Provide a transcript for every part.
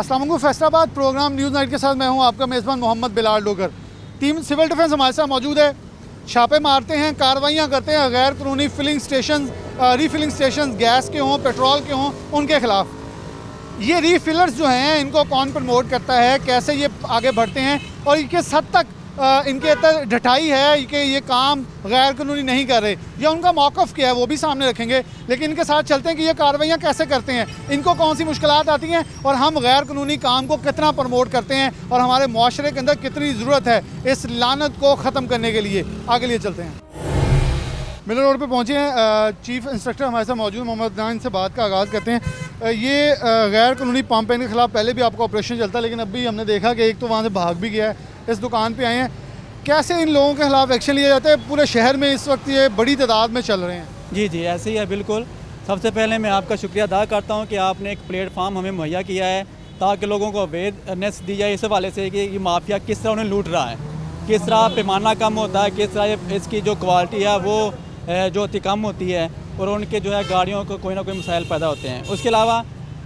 अस्सलाम वालेकुम। Faisalabad programme news night के साथ मैं हूं आपका मेज़बान Mohammad Bilal Dogar. Team civil defence हमारे साथ मौजूद है। छापे मारते हैं, कार्रवाइयां करते हैं गैर कानूनी filling station, refilling station gas के हों, पेट्रोल के हों, उनके खिलाफ। ये रीफिलर्स जो हैं इनको कौन प्रमोट करता है, कैसे ये आगे बढ़ते हैं और ये किस हद तक इनके अंदर ढटाई है कि ये काम गैर कानूनी नहीं कर रहे, या उनका मौक़िफ़ क्या है वो भी सामने रखेंगे। लेकिन इनके साथ चलते हैं कि ये कार्रवाइयाँ कैसे करते हैं, इनको कौन सी मुश्किलात आती हैं और हम गैर कानूनी काम को कितना प्रमोट करते हैं और हमारे माशरे के अंदर कितनी ज़रूरत है इस लानत को ख़त्म करने के लिए। आगे लिए चलते हैं। मिलर रोड पे पहुँचे हैं, चीफ इंस्पेक्टर हमारे साथ मौजूद मोहम्मद नाइन से बात का आगाज़ करते हैं। ये गैर कानूनी पंप के ख़िलाफ़ पहले भी आपका ऑपरेशन चलता है, लेकिन अभी हमने देखा कि एक तो वहाँ से भाग भी गया है। इस दुकान पे आए हैं, कैसे इन लोगों के खिलाफ एक्शन लिया जाता है? पूरे शहर में इस वक्त ये बड़ी तादाद में चल रहे हैं। जी जी, ऐसे ही है बिल्कुल। सबसे पहले मैं आपका शुक्रिया अदा करता हूँ कि आपने एक प्लेटफार्म हमें मुहैया किया है ताकि लोगों को अवेयरनेस दी जाए इस हवाले से कि ये माफिया किस तरह उन्हें लूट रहा है, किस तरह पैमाना कम होता है, किस तरह इसकी जो क्वालिटी है वो जो होती कम होती है और उनके जो है गाड़ियों को कोई ना कोई मसाइल पैदा होते हैं। उसके अलावा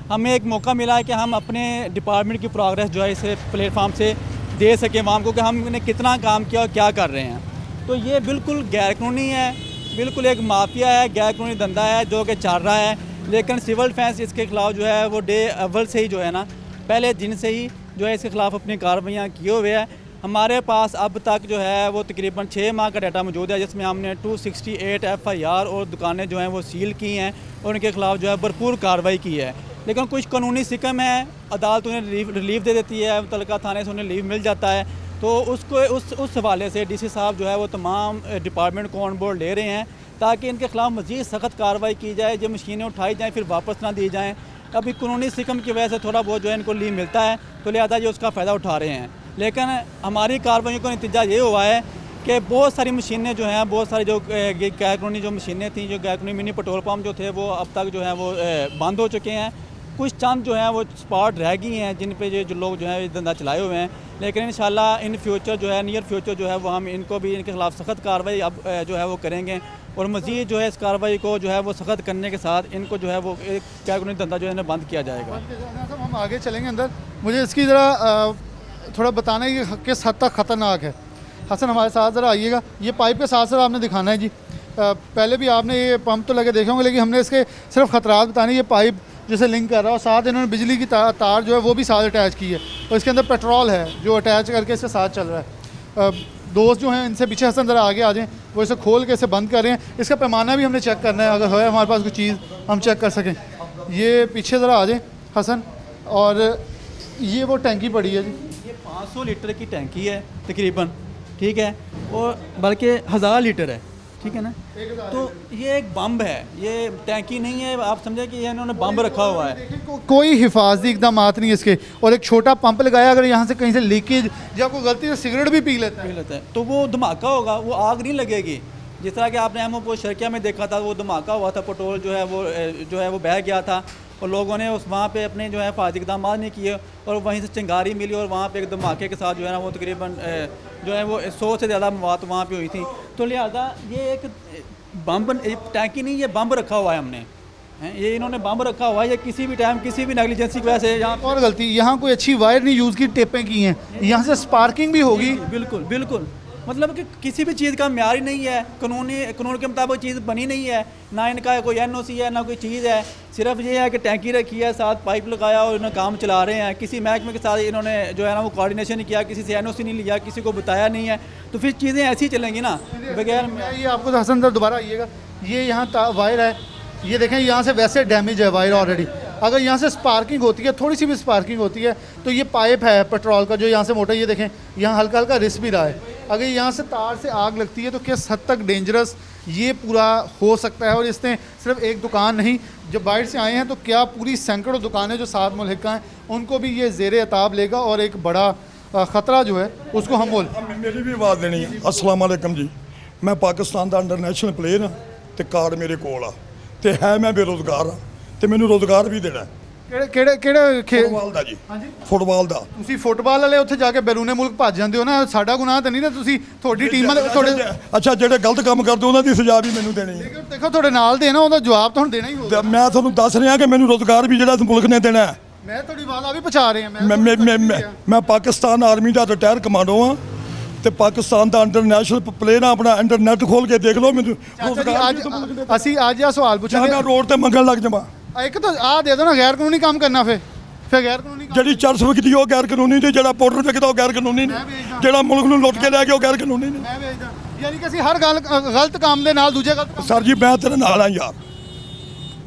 हमें एक मौका मिला है कि हम अपने डिपार्टमेंट की प्रोग्रेस जो है इस प्लेटफार्म से दे सकें वाम को कि हमने कितना काम किया और क्या कर रहे हैं। तो ये बिल्कुल गैर कानूनी है, बिल्कुल एक माफिया है, गैर कानूनी धंधा है जो कि चल रहा है। लेकिन सिविल डिफेंस इसके ख़िलाफ़ जो है वो डे अव्वल से ही जो है ना, पहले दिन से ही जो है इसके ख़िलाफ़ अपनी कार्रवाइयाँ किए हुए है। हमारे पास अब तक जो है वो तकरीबन 6 माह का डाटा मौजूद है जिसमें हमने 268 FIR और दुकानें जो हैं वो सील की हैं और उनके ख़िलाफ़ जो है भरपूर कार्रवाई की है। लेकिन कुछ कानूनी सिकम है, अदालत उन्हें रिलीफ दे देती है, मुतल्लिका थाने से उन्हें लीव मिल जाता है। तो उसको उस हवाले से DC साहब जो है वो तमाम डिपार्टमेंट को ऑन बोर्ड ले रहे हैं ताकि इनके ख़िलाफ़ मज़ीद सख्त कार्रवाई की जाए, जो मशीनें उठाई जाएँ फिर वापस ना दी जाएँ। अभी कानूनी सिकम की वजह से थोड़ा बहुत जो है इनको लीव मिलता है तो लिहाजा ये उसका फ़ायदा उठा रहे हैं। लेकिन हमारी कार्रवाई का नतीजा ये हुआ है कि बहुत सारी मशीनें जो हैं, बहुत सारी जो गैर कानूनी जो मशीनें थी, जो गैर कानूनी मिनी पेट्रोल पम्प जो थे वो अब तक जो है वो बंद हो चुके हैं। कुछ चंद जो हैं वो स्पॉट रह गई हैं जिन पे जो लोग जो है ये धंधा चलाए हुए हैं। लेकिन इंशाल्लाह इन फ्यूचर जो है, नियर फ्यूचर जो है वो हम इनको भी इनके खिलाफ सख्त कार्रवाई अब जो है वो करेंगे और मज़ीद जो है इस कार्रवाई को जो है वो सख्त करने के साथ इनको जो है वो एक गैर कानूनी धंधा जो है बंद किया जाएगा। हम आगे चलेंगे अंदर, मुझे इसकी ज़रा थोड़ा बताना है कि किस हद तक ख़तरनाक है। हसन हमारे साथ ज़रा आइएगा। ये पाइप के साथ आपने दिखाना है जी। पहले भी आपने ये पंप तो लगे देखे होंगे, लेकिन हमने इसके सिर्फ ख़तरात बताने। ये पाइप जैसे लिंक कर रहा है और साथ इन्होंने बिजली की तार जो है वो भी साथ अटैच की है और इसके अंदर पेट्रोल है जो अटैच करके इसके साथ चल रहा है। दोस्त जो हैं इनसे पीछे, हसन ज़रा आगे आ जाएँ, वो इसे खोल के इसे बंद कर रहे हैं। इसका पैमाना भी हमने चेक करना है, अगर है हमारे पास कोई चीज़ हम चेक कर सकें। ये पीछे ज़रा आ जाएँ हसन, और ये वो टैंकी पड़ी है जी। ये 500 लीटर की टैंकी है तकरीबन, ठीक है, और बल्कि 1000 लीटर है, ठीक है ना। तो ये एक बम्ब है, ये टैंकी नहीं है, आप समझे कि ये इन्होंने बम्ब रखा हुआ है। कोई हिफाजती इकदाम नहीं है इसके, और एक छोटा पंप लगाया, अगर यहाँ से कहीं से लीकेज या कोई गलती से सिगरेट भी पी लेता है तो वो धमाका होगा, वो आग नहीं लगेगी। जिस तरह कि आपने एमओ शर्किया में देखा था, वो धमाका हुआ था, पेट्रोल जो है वो बह गया था और लोगों ने वहाँ पे अपने जो है हिफाजती इक़दाम नहीं किए और वहीं से चिंगारी मिली और वहाँ पे एक धमाके के साथ जो है ना वो तकरीबन जो है वो 100 से ज़्यादा मौत वहाँ पे हुई थी। तो लिहाजा ये एक बम्ब टैंकी नहीं, ये बम्ब रखा हुआ है हमने, ये इन्होंने बम्ब रखा हुआ है। ये किसी भी टाइम किसी भी नेगलिजेंसी की वजह से यहाँ और गलती, यहाँ कोई अच्छी वायर नहीं यूज़ की, टेपें की हैं, यहाँ से स्पार्किंग भी होगी। बिल्कुल बिल्कुल, मतलब कि किसी भी चीज़ का म्यार ही नहीं है, कानून के मुताबिक चीज़ बनी नहीं है, ना इनका कोई NOC है ना कोई चीज़ है। सिर्फ ये है कि टैंकी रखी है, साथ पाइप लगाया और इन्होंने काम चला रहे हैं। किसी महकमे के साथ इन्होंने जो है ना वो कोऑर्डिनेशन नहीं किया, किसी से NOC नहीं लिया, किसी को बताया नहीं है, तो फिर चीज़ें ऐसी चलेंगी ना बगैर। ये आपको तो हसन दोबारा आइएगा, ये यहाँ वायर है, ये देखें यहाँ से वैसे डैमेज है वायर ऑलरेडी। अगर यहाँ से स्पार्किंग होती है, थोड़ी सी भी स्पार्किंग होती है, तो ये पाइप है पेट्रोल का जो यहाँ से मोटा, ये देखें यहाँ हल्का हल्का रिस भी रहा है। अगर यहाँ से तार से आग लगती है तो किस हद तक डेंजरस ये पूरा हो सकता है। और इसने सिर्फ एक दुकान नहीं, जब बाहर से आए हैं तो क्या पूरी सैकड़ों दुकानें जो 7 मुल्क हैं उनको भी ये ज़ेर अताब लेगा और एक बड़ा ख़तरा जो है उसको हम बोल। मेरी भी आवाज़ देनी है। अस्सलाम वालेकुम जी, मैं पाकिस्तान का इंटरनेशनल प्लेयर हाँ, तो कार्ड मेरे कोल आ, तो है मैं बेरोज़गार हाँ, तो मैंने रोज़गार भी देना। ਕਿਹੜੇ ਫੁੱਟਬਾਲ ਦਾ ਜੀ। ਹਾਂਜੀ ਫੁੱਟਬਾਲ ਦਾ। ਤੁਸੀਂ ਫੁੱਟਬਾਲ ਵਾਲੇ ਉੱਥੇ ਜਾ ਕੇ ਬੈਰੂਨੇ ਮੁਲਕ ਭੱਜ ਜਾਂਦੇ ਹੋ ਨਾ, ਸਾਡਾ ਗੁਨਾਹ ਤਾਂ ਨਹੀਂ ਨਾ, ਤੁਸੀਂ ਤੁਹਾਡੀ ਟੀਮਾਂ ਦੇ ਤੁਹਾਡੇ ਅੱਛਾ ਜਿਹੜੇ ਗਲਤ ਕੰਮ ਕਰਦੇ ਉਹਨਾਂ ਦੀ ਸਜ਼ਾ ਵੀ ਮੈਨੂੰ ਦੇਣੀ ਹੈ। ਦੇਖੋ ਤੁਹਾਡੇ ਨਾਲ ਦੇ ਨਾ, ਉਹਦਾ ਜਵਾਬ ਤੁਹਾਨੂੰ ਦੇਣਾ ਹੀ ਹੋਊਗਾ। ਮੈਂ ਤੁਹਾਨੂੰ ਦੱਸ ਰਿਹਾ ਕਿ ਮੈਨੂੰ ਰੋਜ਼ਗਾਰ ਵੀ ਜਿਹੜਾ ਇਸ ਮੁਲਕ ਨੇ ਦੇਣਾ ਹੈ। ਮੈਂ ਤੁਹਾਡੀ ਆਵਾਜ਼ ਆ ਵੀ ਪਹੁੰਚਾ ਰਹੇ ਹਾਂ ਮੈਂ ਪਾਕਿਸਤਾਨ ਆਰਮੀ ਦਾ ਰਿਟਾਇਰ ਕਮਾਂਡੋ ਆ ਤੇ ਪਾਕਿਸਤਾਨ ਦਾ ਇੰਟਰਨੈਸ਼ਨਲ ਪਲੇਅਰ ਆ। ਆਪਣਾ ਇੰਟਰਨੈਟ ਖੋਲ ਕੇ ਦੇਖ ਲਓ ਮੈਨੂੰ ਚਾਚਾ ਜੀ ਅੱਜ ਅਸੀਂ ਅੱਜ ਇਹ ਸਵਾਲ ਪੁੱਛਾਂਗੇ। ਮੈਂ ਰੋਡ ਤੇ ਮੰਗਣ ਲੱਗ ਜਾਵਾਂ। ਇੱਕ ਤਾਂ ਆ ਦੇ ਦੋ ਨਾ ਗੈਰ ਕਾਨੂੰਨੀ ਕੰਮ ਕਰਨਾ ਫਿਰ ਗੈਰ ਕਾਨੂੰਨੀ ਕੰਮ ਜਿਹੜੀ ਚਰਸ ਵਿਕਦੀ ਉਹ ਗੈਰ ਕਾਨੂੰਨੀ ਤੇ ਜਿਹੜਾ ਪਾਊਡਰ ਵਿਕਦਾ ਉਹ ਗੈਰ ਕਾਨੂੰਨੀ ਨੇ। ਜਿਹੜਾ ਮੁਲਕ ਨੂੰ ਲੁੱਟ ਕੇ ਲੈ ਗਿਆ ਉਹ ਗੈਰ ਕਾਨੂੰਨੀ ਨੇ। ਮੈਂ ਵੇਚਦਾ ਯਾਨੀ ਕਿ ਅਸੀਂ ਹਰ ਗੱਲ ਗਲਤ ਕੰਮ ਦੇ ਨਾਲ ਦੂਜੇ गलत काम। सर जी मैं तेरे नाल हाँ यार।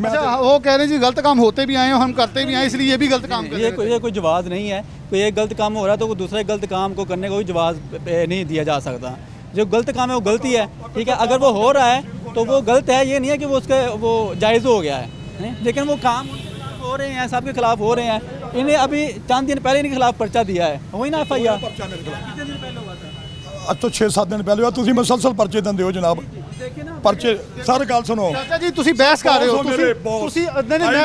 अच्छा वो कह रहे हैं जी गलत काम होते भी आए हैं हम करते भी आए इसलिए ये भी गलत काम कर रहे हैं। ये कोई जवाब नहीं है। कोई एक गलत काम हो रहा है तो दूसरे गलत काम को करने को भी जवाब नहीं दिया जा सकता। जो गलत काम है वो गलती है, ठीक है। अगर वो हो रहा है तो वो गलत है, ये नहीं है कि वो उसके वो जायज़ हो गया है। लेकिन वो काम उनके खिलाफ हो रहे हैं, सबके खिलाफ हो रहे हैं। इन्हें अभी चंद दिन पहले इनके खिलाफ पर्चा दिया है, वही ना FIR कितने दिन पहले हुआ था। अब तो 6-7 दिन पहले ਤੁਸੀਂ ਮੁਸਲਸਲ ਪਰਚੇ ਦਿੰਦੇ ਹੋ ਜਨਾਬ। ਪਰਚੇ ਸਰ ਗੱਲ ਸੁਣੋ ਚਾਚਾ ਜੀ ਤੁਸੀਂ ਬਹਿਸ ਕਰ ਰਹੇ ਹੋ। ਤੁਸੀਂ ਨਹੀਂ ਮੈਂ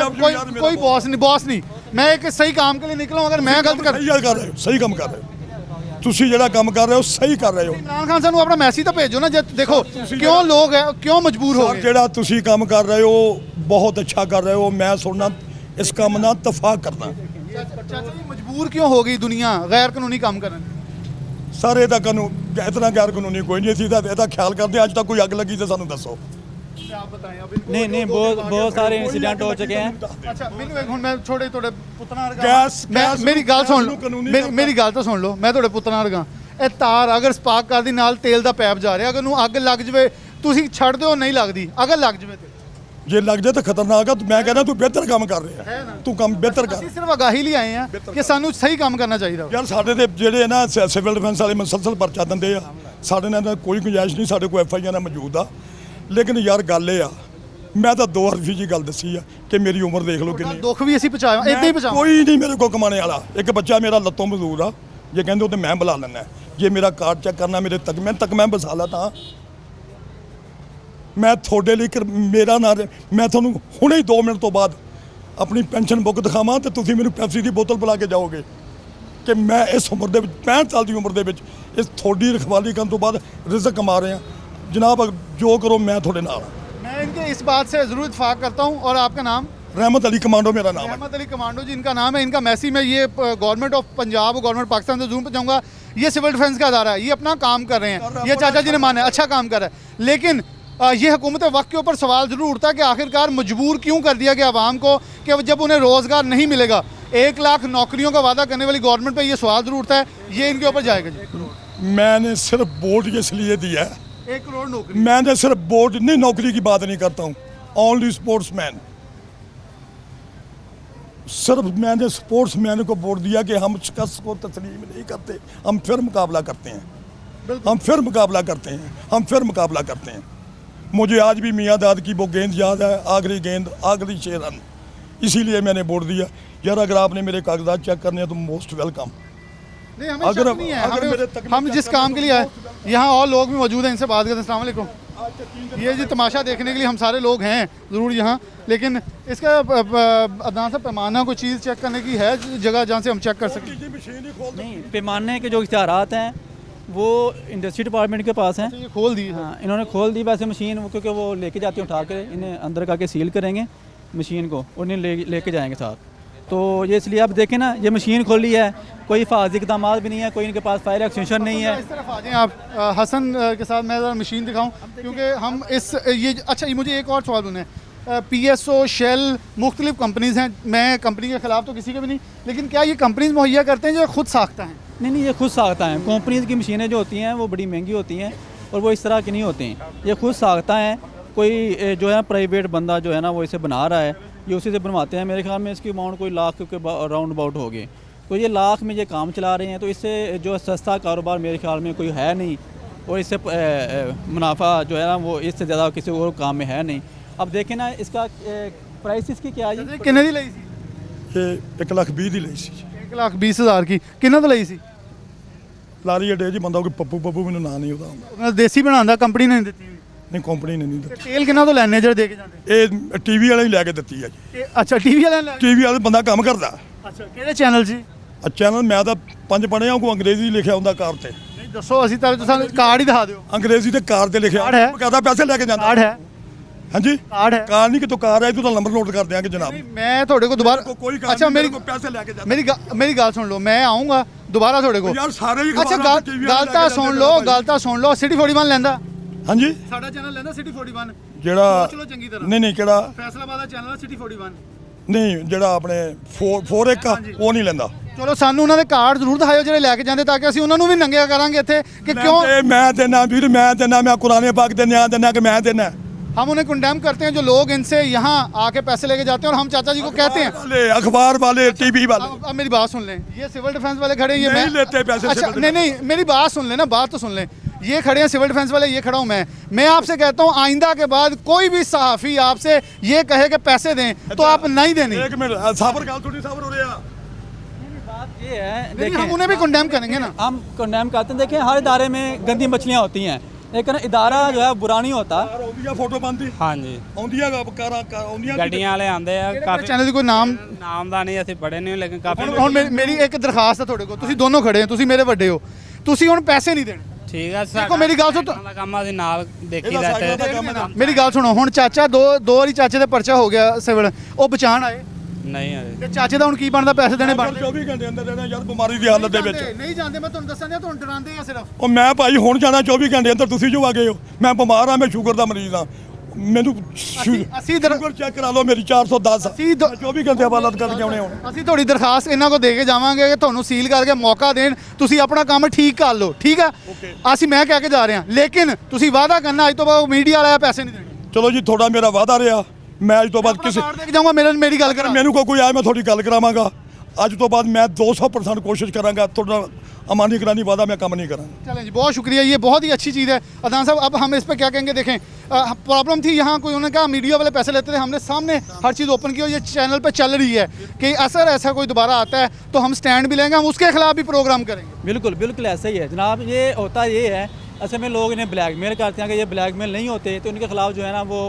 ਕੋਈ ਬੌਸ ਨਹੀਂ ਮੈਂ ਇੱਕ ਸਹੀ ਕੰਮ के लिए निकला अगर मैं गलत कर ਸਹੀ ਕੰਮ ਕਰ ਰਹੇ ਹੋ। ਤੁਸੀਂ ਜਿਹੜਾ ਕੰਮ ਕਰ ਰਹੇ ਹੋ ਸਹੀ ਕਰ ਰਹੇ ਹੋ। ਇਮਰਾਨ ਖਾਨ ਸਾਨੂੰ ਆਪਣਾ ਮੈਸੇਜ ਤਾਂ ਭੇਜੋ ਨਾ। ਜੇ ਦੇਖੋ ਕਿਉਂ ਲੋਕ ਹੈ ਕਿਉਂ ਮਜਬੂਰ ਹੋ ਗਏ। ਜਿਹੜਾ ਤੁਸੀਂ ਕੰਮ ਕਰ ਰਹੇ ਹੋ ਬਹੁਤ ਅੱਛਾ ਕਰ ਰਹੇ ਹੋ। ਮੈਂ ਸੁਣਨਾ ਇਸ ਕੰਮ ਨਾਲ ਇਤਫਾਕ ਕਰਦਾ। ਚਾਚਾ ਜੀ ਮਜਬੂਰ ਕਿਉਂ ਹੋ ਗਈ ਦੁਨੀਆ ਗੈਰ ਕਾਨੂੰਨੀ ਕੰਮ ਕਰਨ। ਸਰ ਇਹ ਤਾਂ ਕਾਨੂੰਨ ਇਤਨਾ ਗੈਰ ਕਾਨੂੰਨੀ ਕੋਈ ਨਹੀਂ ਸੀ। ਇਹਦਾ ਖਿਆਲ ਕਰਦੇ ਅੱਜ ਤੱਕ ਕੋਈ ਅੱਗ ਲੱਗੀ ਤੇ ਸਾਨੂੰ ਦੱਸੋ। नहीं बहुत सारे इंसिडेंट हो चुके हैं। अच्छा ਮੈਨੂੰ ਇੱਕ ਹੁਣ ਮੈਂ ਛੋੜੇ ਤੁਹਾਡੇ ਪੁੱਤਰਾਂ ਵਰਗਾ ਗੈਸ ਮੇਰੀ ਗੱਲ ਸੁਣ ਲਓ। ਮੇਰੀ ਗੱਲ ਤਾਂ ਸੁਣ ਲਓ। ਮੈਂ ਤੁਹਾਡੇ ਪੁੱਤਰਾਂ ਵਰਗਾ ਇਹ ਤਾਰ ਅਗਰ ਸਪਾਰਕ ਕਰਦੀ ਨਾਲ ਤੇਲ ਦਾ ਪੈਪ ਜਾ ਰਿਹਾ ਅਗਰ ਨੂੰ ਅੱਗ ਲੱਗ ਜਵੇ ਤੁਸੀਂ ਛੱਡ ਦਿਓ ਨਹੀਂ ਲੱਗਦੀ। ਅਗਰ ਲੱਗ ਜਵੇ ਤੇ ਜੇ ਲੱਗ ਜਾਏ ਤਾਂ ਖਤਰਨਾਕ ਆ। ਮੈਂ ਕਹਿੰਦਾ ਤੂੰ ਬਿਹਤਰ ਕੰਮ ਕਰ ਰਿਹਾ ਤੂੰ ਕੰਮ ਬਿਹਤਰ ਕਰ। ਅਸੀਂ ਸਿਰਫ ਅਗਾਹੀ ਲਈ ਆਏ ਆ ਕਿ ਸਾਨੂੰ ਸਹੀ ਕੰਮ ਕਰਨਾ ਚਾਹੀਦਾ। ਯਾਰ ਸਾਡੇ ਤੇ ਜਿਹੜੇ ਨਾ ਸਿਵਲ ਡਿਫੈਂਸ ਵਾਲੇ ਮੁਸਲਸਲ ਪਰਚਾ ਦਿੰਦੇ ਆ। ਸਾਡੇ ਨਾਲ ਕੋਈ ਗੁੰਜਾਇਸ਼ ਨਹੀਂ। ਸਾਡੇ ਕੋਲ FIR ਮੌਜੂਦ ਆ। ਲੇਕਿਨ ਯਾਰ ਗੱਲ ਇਹ ਆ ਮੈਂ ਤਾਂ 2 ਹਰਫੀ ਜੀ ਗੱਲ ਦੱਸੀ ਆ ਕਿ ਮੇਰੀ ਉਮਰ ਦੇਖ ਲਓ ਕਿੰਨੀ। ਦੁੱਖ ਵੀ ਅਸੀਂ ਪਹੁੰਚਾਇਆ ਇਦਾਂ ਹੀ ਪਹੁੰਚਾਇਆ। ਕੋਈ ਨਹੀਂ ਮੇਰੇ ਕੋਲ ਕਮਾਣੇ ਵਾਲਾ। ਇੱਕ ਬੱਚਾ ਮੇਰਾ ਲੱਤੋਂ ਮਜ਼ਦੂਰ ਆ। ਜੇ ਕਹਿੰਦੇ ਉਹ ਤੇ ਮੈਂ ਬੁਲਾ ਲੈਣਾ। ਜੇ ਮੇਰਾ ਕਾਰਡ ਚੈੱਕ ਕਰਨਾ ਮੇਰੇ ਤੱਕ ਮੈਂ ਬਸਾ ਲਾ ਤਾਂ ਮੈਂ ਤੁਹਾਡੇ ਲਈ ਮੇਰਾ ਨਾਂ ਮੈਂ ਤੁਹਾਨੂੰ ਹੁਣੇ ਹੀ 2 ਮਿੰਟ ਤੋਂ ਬਾਅਦ ਆਪਣੀ ਪੈਨਸ਼ਨ ਬੁੱਕ ਦਿਖਾਵਾਂ ਤੇ ਤੁਸੀਂ ਮੈਨੂੰ ਪੈਪਸੀ ਦੀ ਬੋਤਲ ਪਿਲਾ ਕੇ ਜਾਓਗੇ ਕਿ ਮੈਂ ਇਸ ਉਮਰ ਦੇ ਵਿੱਚ 65 ਸਾਲ ਦੀ ਉਮਰ ਦੇ ਵਿੱਚ ਇਸ ਤੁਹਾਡੀ ਰਖਵਾਲੀ ਕਰਨ ਤੋਂ ਬਾਅਦ ਰਿਜ਼ਕ ਕਮਾ ਰਿਹਾ। जनाब जो करो मैं थोड़े नाल। मैं इनके इस बात से ज़रूर इत्फाक करता हूँ। और आपका नाम? रहमत अली कमांडो मेरा नाम है। रहमत अली कमांडो जी इनका नाम है। इनका मैसेज मैं ये गवर्नमेंट ऑफ पंजाब और गवर्नमेंट पाकिस्तान से जरूर पहुँचाऊँगा। ये सिविल डिफेंस का अदारा है, ये अपना काम कर रहे हैं। ये चाचा जी ने माना अच्छा काम कर रहा है। लेकिन ये हुकूमत वक्त के ऊपर सवाल ज़रूर उठता है कि आखिरकार मजबूर क्यों कर दिया गया आवाम को कि जब उन्हें रोज़गार नहीं मिलेगा। 1 लाख नौकरियों का वादा करने वाली गवर्नमेंट पर यह सवाल ज़रूर उठता है। ये इनके ऊपर जाएगा जी। मैंने सिर्फ वोट इसलिए दिया है 1 करोड़ नौकरी। मैंने सिर्फ बोर्ड नहीं नौकरी की बात नहीं करता हूँ। Only sportsman. सिर्फ मैंने स्पोर्ट्समैन को वोट दिया कि हम शिकस्त को तस्लीम नहीं करते। हम फिर मुकाबला करते हैं। हम फिर मुकाबला करते हैं। हम फिर मुकाबला करते हैं। मुझे आज भी मियाँ दाद की वो गेंद याद है। आखिरी गेंद आखिरी 6 रन। इसीलिए मैंने वोट दिया। यार अगर आपने मेरे कागजात चेक करने हैं तो मोस्ट वेलकम। नहीं हमें शक नहीं है। हम जिस काम के लिए आए यहाँ और लोग भी मौजूद हैं इनसे बात करते हैं। अस्सलाम वालेकुम। ये जी तमाशा देखने के लिए हम सारे लोग हैं ज़रूर यहाँ। लेकिन इसका अदना सा पैमाना कोई चीज़ चेक करने की है जगह जहाँ से हम चेक कर सकें? नहीं पैमाने के जो इख्तियारात हैं वो इंडस्ट्री डिपार्टमेंट के पास हैं। ये खोल दी। हाँ इन्होंने खोल दी वैसे मशीन क्योंकि वो लेके जाते हैं उठा के इन्हें अंदर करके सील करेंगे मशीन को और इन्हें लेके जाएंगे साथ। तो ये इसलिए आप देखें ना ये मशीन खोली है कोई हिफाजती इक़दाम भी नहीं है कोई इनके पास फायर एक्सटेंशन नहीं है। इस तरफ आ जाएं आप हसन के साथ मैं ज़रा मशीन दिखाऊं क्योंकि हम इस ये अच्छा ये मुझे एक और सवाल बने PSO शेल मुख्तलिफ कंपनीज़ हैं। मैं कंपनी के ख़िलाफ़ तो किसी के भी नहीं लेकिन क्या ये कंपनीज़ मुहैया करते हैं जो खुद साख्ता हैं? नहीं ये खुद साख्ता हैं। कंपनीज़ की मशीनें जो होती हैं वो बड़ी महंगी होती हैं और वो इस तरह की नहीं होती हैं। ये खुद साख्ता हैं। कोई जो है प्राइवेट बंदा जो है ना वो इसे बना रहा है ये उसी से बनवाते हैं। मेरे ख्याल में इसकी अमाउंट कोई लाख के राउंड अबाउट होगी। तो ये लाख में ये काम चला रहे हैं तो इससे जो सस्ता कारोबार मेरे ख्याल में कोई है नहीं और इससे मुनाफा जो है ना वो इससे ज़्यादा किसी और काम में है नहीं। अब देखें ना इसका प्राइस इसकी क्या है? किन्ने दी लई सी? ये 1,20,000 ਦੀ ਲਈ ਸੀ। 1,20,000 की किन्ना तो लई सी? ਲਾਰੀ ਅਡੇ ਜੀ ਬੰਦਾ ਕੋਈ ਪੱਪੂ ਮੈਨੂੰ ਨਾਂ ਨਹੀਂ ਉਹਦਾ। देसी बनांदा कंपनी ने नहीं ਦਿੱਤੀ। ਨਹੀਂ ਕੰਪਨੀ ਨੇ ਨਹੀਂ ਦਿੱਤੀ। ਤੇਲ ਕਿੰਨਾ ਤੋਂ ਲੈਣੇ ਜਿਹੜੇ ਦੇ ਕੇ ਜਾਂਦੇ? ਇਹ ਟੀਵੀ ਵਾਲੇ ਹੀ ਲੈ ਕੇ ਦਿੱਤੀ ਆ ਜੀ। ਅੱਛਾ ਟੀਵੀ ਵਾਲੇ ਲੈ। ਟੀਵੀ ਵਾਲੇ ਬੰਦਾ ਕੰਮ ਕਰਦਾ। ਅੱਛਾ ਕਿਹੜੇ ਚੈਨਲ ਸੀ? ਚੈਨਲ ਮੈਂ ਤਾਂ 5 ਪੜ੍ਹਿਆ ਕੋਈ ਅੰਗਰੇਜ਼ੀ ਲਿਖਿਆ ਹੁੰਦਾ ਕਾਰ ਤੇ। ਨਹੀਂ ਦੱਸੋ ਅਸੀਂ ਤਾਂ ਸਾਨੂੰ ਕਾਰਡ ਹੀ ਦਿਖਾ ਦਿਓ। ਅੰਗਰੇਜ਼ੀ ਤੇ ਕਾਰ ਤੇ ਲਿਖਿਆ ਕਾਰਡ ਹੈ? ਬਕਾਇਦਾ ਪੈਸੇ ਲੈ ਕੇ ਜਾਂਦਾ। ਕਾਰਡ ਹੈ? हाँ जी कार्ड है? कार नहीं कि तो कार है तो नंबर नोट कर देंगे जनाब। मैं थोड़े को दोबारा कोई कार अच्छा नहीं, मेरी मेरे को पैसे लेके जाता। मेरी गल सुन लो, मैं आऊँगा दोबारा थोड़े को। यार सारे ही अच्छा खबर आपके TV गल ਤਾਂ ਸੁਣ ਲਓ, ਗੱਲ ਤਾਂ ਸੁਣ ਲਓ। ਸਿਟੀ 41 ਲੈਂਦਾ हाँ जी ਸਾਡਾ ਚੈਨਲ ਲੈਂਦਾ ਸਿਟੀ 41 ਜਿਹੜਾ ਸੋਚ ਲਓ ਚੰਗੀ ਤਰ੍ਹਾਂ। नहीं ਕਿਹੜਾ ਫੈਸਲਾਬਾਦ ਦਾ ਚੈਨਲ ਸਿਟੀ 41। ਨਹੀਂ ਜਿਹੜਾ ਆਪਣੇ 41 ਉਹ ਨਹੀਂ ਲੈਂਦਾ। ਚਲੋ ਸਾਨੂੰ ਉਹਨਾਂ ਦੇ ਕਾਰਡ ਜ਼ਰੂਰ ਦਿਖਾਇਓ ਜਿਹੜੇ ਲੈ ਕੇ ਜਾਂਦੇ, ਤਾਂ ਕਿ ਅਸੀਂ ਉਹਨਾਂ ਨੂੰ ਵੀ ਨੰਗਿਆ ਕਰਾਂਗੇ ਇੱਥੇ ਕਿ ਕਿਉਂ मैं देना वीर मैं देना मैं कुरान पाक दे न्याय देना कि मैं देना। हम उन्हें कंडेम करते हैं जो लोग इनसे यहाँ आके पैसे लेके जाते हैं, और हम चाचा जी को कहते हैं। वाले अखबार वाले टीवी वाले अब मेरी बात सुन लें, ये सिविल डिफेंस वाले खड़े हैं, ये नहीं मैं लेते पैसे अच्छा सिविल नहीं मेरी बात सुन लें ना, बात तो सुन लें। ये खड़े हैं सिविल डिफेंस वाले, ये खड़ा हूँ मैं आपसे कहता हूँ आइंदा के बाद कोई भी सहाफ़ी आपसे ये कहे कि पैसे दें तो आप नहीं देनी। एक मिनट साबर गाल थोड़ी साबर हो रहा बात ये है, नहीं, देखिए हम उन्हें भी कंडेम करेंगे ना। हम कंडेम करते हैं। देखिए हर इदारे में गंदी मछलियाँ होती हैं, लेकिन इदारा जो है बुरा नहीं होता। आउंदियां फोटो बनती ਹਾਂਜੀ आउंदियां कारां आउंदियां ਗੱਡੀਆਂ ਵਾਲੇ ਆਂਦੇ ਆ ਕਾਫੀ चैनल कोई नाम ਨਾਮ ਦਾ ਨਹੀਂ ਅਸੀਂ ਪੜ੍ਹੇ ਨਹੀਂ ਲੇਕਿਨ ਕਾਫੀ ਹੁਣ ਮੇਰੀ ਇੱਕ ਦਰਖਾਸਤ ਹੈ ਤੁਹਾਡੇ ਕੋਲ, ਤੁਸੀਂ ਦੋਨੋਂ ਖੜੇ ਹੋ, ਤੁਸੀਂ ਮੇਰੇ ਵੱਡੇ ਹੋ, ਤੁਸੀਂ ਹੁਣ ਪੈਸੇ ਨਹੀਂ ਦੇਣੇ। ਠੀਕ ਆ ਦੇਖੋ ਮੇਰੀ ਗੱਲ ਸੁਣੋ, ਦਾ ਕੰਮ ਅਸੀਂ ਨਾਲ ਦੇਖੀ ਇਹਦਾ ਦਾ ਸਾਈਕਲ ਇੱਥੇ ਦਾ ਕੰਮ ਹੈ। ਮੇਰੀ ਗੱਲ ਸੁਣੋ, ਹੁਣ ਚਾਚਾ ਦੋ ਵਾਰੀ ਚਾਚੇ ਦੇ ਪਰਚਾ ਹੋ ਗਿਆ ਸਿਵਲ, ਉਹ ਬਚਾਣ ਆਏ ਨਹੀਂ ਆਏ ਤੇ ਚਾਚੇ ਦਾ ਹੁਣ ਕੀ ਬਣਦਾ, ਪੈਸੇ ਦੇਣੇ ਬਣਦੇ 24 ਘੰਟੇ ਅੰਦਰ ਰਹਿਣਾ ਯਾਰ ਬਿਮਾਰੀ ਦੀ ਹਾਲਤ ਦੇ ਵਿੱਚ। ਨਹੀਂ ਜਾਂਦੇ, ਮੈਂ ਤੁਹਾਨੂੰ ਦੱਸਾਂ, ਤੁਹਾਨੂੰ ਡਰਾਉਂਦੇ ਆ ਸਿਰਫ। ਉਹ ਮੈਂ ਭਾਈ ਹੁਣ ਜਾਣਾ 24 ਘੰਟੇ ਅੰਦਰ, ਤੁਸੀਂ ਜੋ ਆ ਗਏ ਹੋ। ਮੈਂ ਬਿਮਾਰ ਆ, ਮੈਂ ਸ਼ੂਗਰ ਦਾ ਮਰੀਜ਼ ਆ, ਮੈਨੂੰ ਅਸੀਂ ਸ਼ੂਗਰ ਚੈੱਕ ਕਰਾ ਲਓ ਮੇਰੀ 410। ਅਸੀਂ 24 ਘੰਟੇ ਹਵਾਲਤ ਕਰਕੇ ਆਉਣੇ ਹੁਣ। ਅਸੀਂ ਤੁਹਾਡੀ ਦਰਖਾਸਤ ਇਹਨਾਂ ਕੋ ਦੇ ਕੇ ਜਾਵਾਂਗੇ ਕਿ ਤੁਹਾਨੂੰ ਸੀਲ ਕਰਕੇ ਮੌਕਾ ਦੇਣ, ਤੁਸੀਂ ਆਪਣਾ ਕੰਮ ਠੀਕ ਕਰ ਲਓ, ਠੀਕ ਆ। ਅਸੀਂ ਮੈਂ ਕਹਿ ਕੇ ਜਾ ਰਹੇ ਹਾਂ, ਲੇਕਿਨ ਤੁਸੀਂ ਵਾਅਦਾ ਕਰਨਾ ਅੱਜ ਤੋਂ ਬਾਅਦ ਮੀਡੀਆ ਵਾਲਾ ਪੈਸੇ ਨਹੀਂ ਦੇਣੇ। ਚਲੋ ਜੀ ਥੋੜਾ ਮੇਰਾ ਵਾਅਦਾ ਰਿਹਾ, ਮੈਂ ਅੱਜ ਤੋਂ ਬਾਅਦ ਕਿਸੇ ਕਾਰਡ ਦੇ ਕੇ ਜਾਊਂਗਾ, ਮੇਰੀ ਗੱਲ ਕਰਾਂ। ਮੈਨੂੰ ਕੋਈ ਆਇਆ ਮੈਂ ਤੁਹਾਡੀ ਗੱਲ ਕਰਾਵਾਂਗਾ। ਅੱਜ ਤੋਂ बाद मैं 200% कोशिश करांगा, थोड़ा अमानी करानी वादा मैं कम नहीं करांगा। चलें जी, बहुत शुक्रिया, ये बहुत ही अच्छी चीज़ है अदनान साहब। अब हम इस पर क्या कहेंगे, देखें प्रॉब्लम थी यहाँ, कोई उन्होंने कहा मीडिया वाले पैसे लेते थे, हमने सामने हर चीज़ ओपन की और ये चैनल पे चल रही है कि असर ऐसा कोई दोबारा आता है तो हम स्टैंड भी लेंगे, हम उसके खिलाफ भी प्रोग्राम करेंगे। बिल्कुल बिल्कुल ऐसा ही है जनाब। ये होता ये है, असल में लोग इन्हें ब्लैकमेल करते हैं कि ये ब्लैकमेल नहीं होते तो इनके खिलाफ जो है ना वो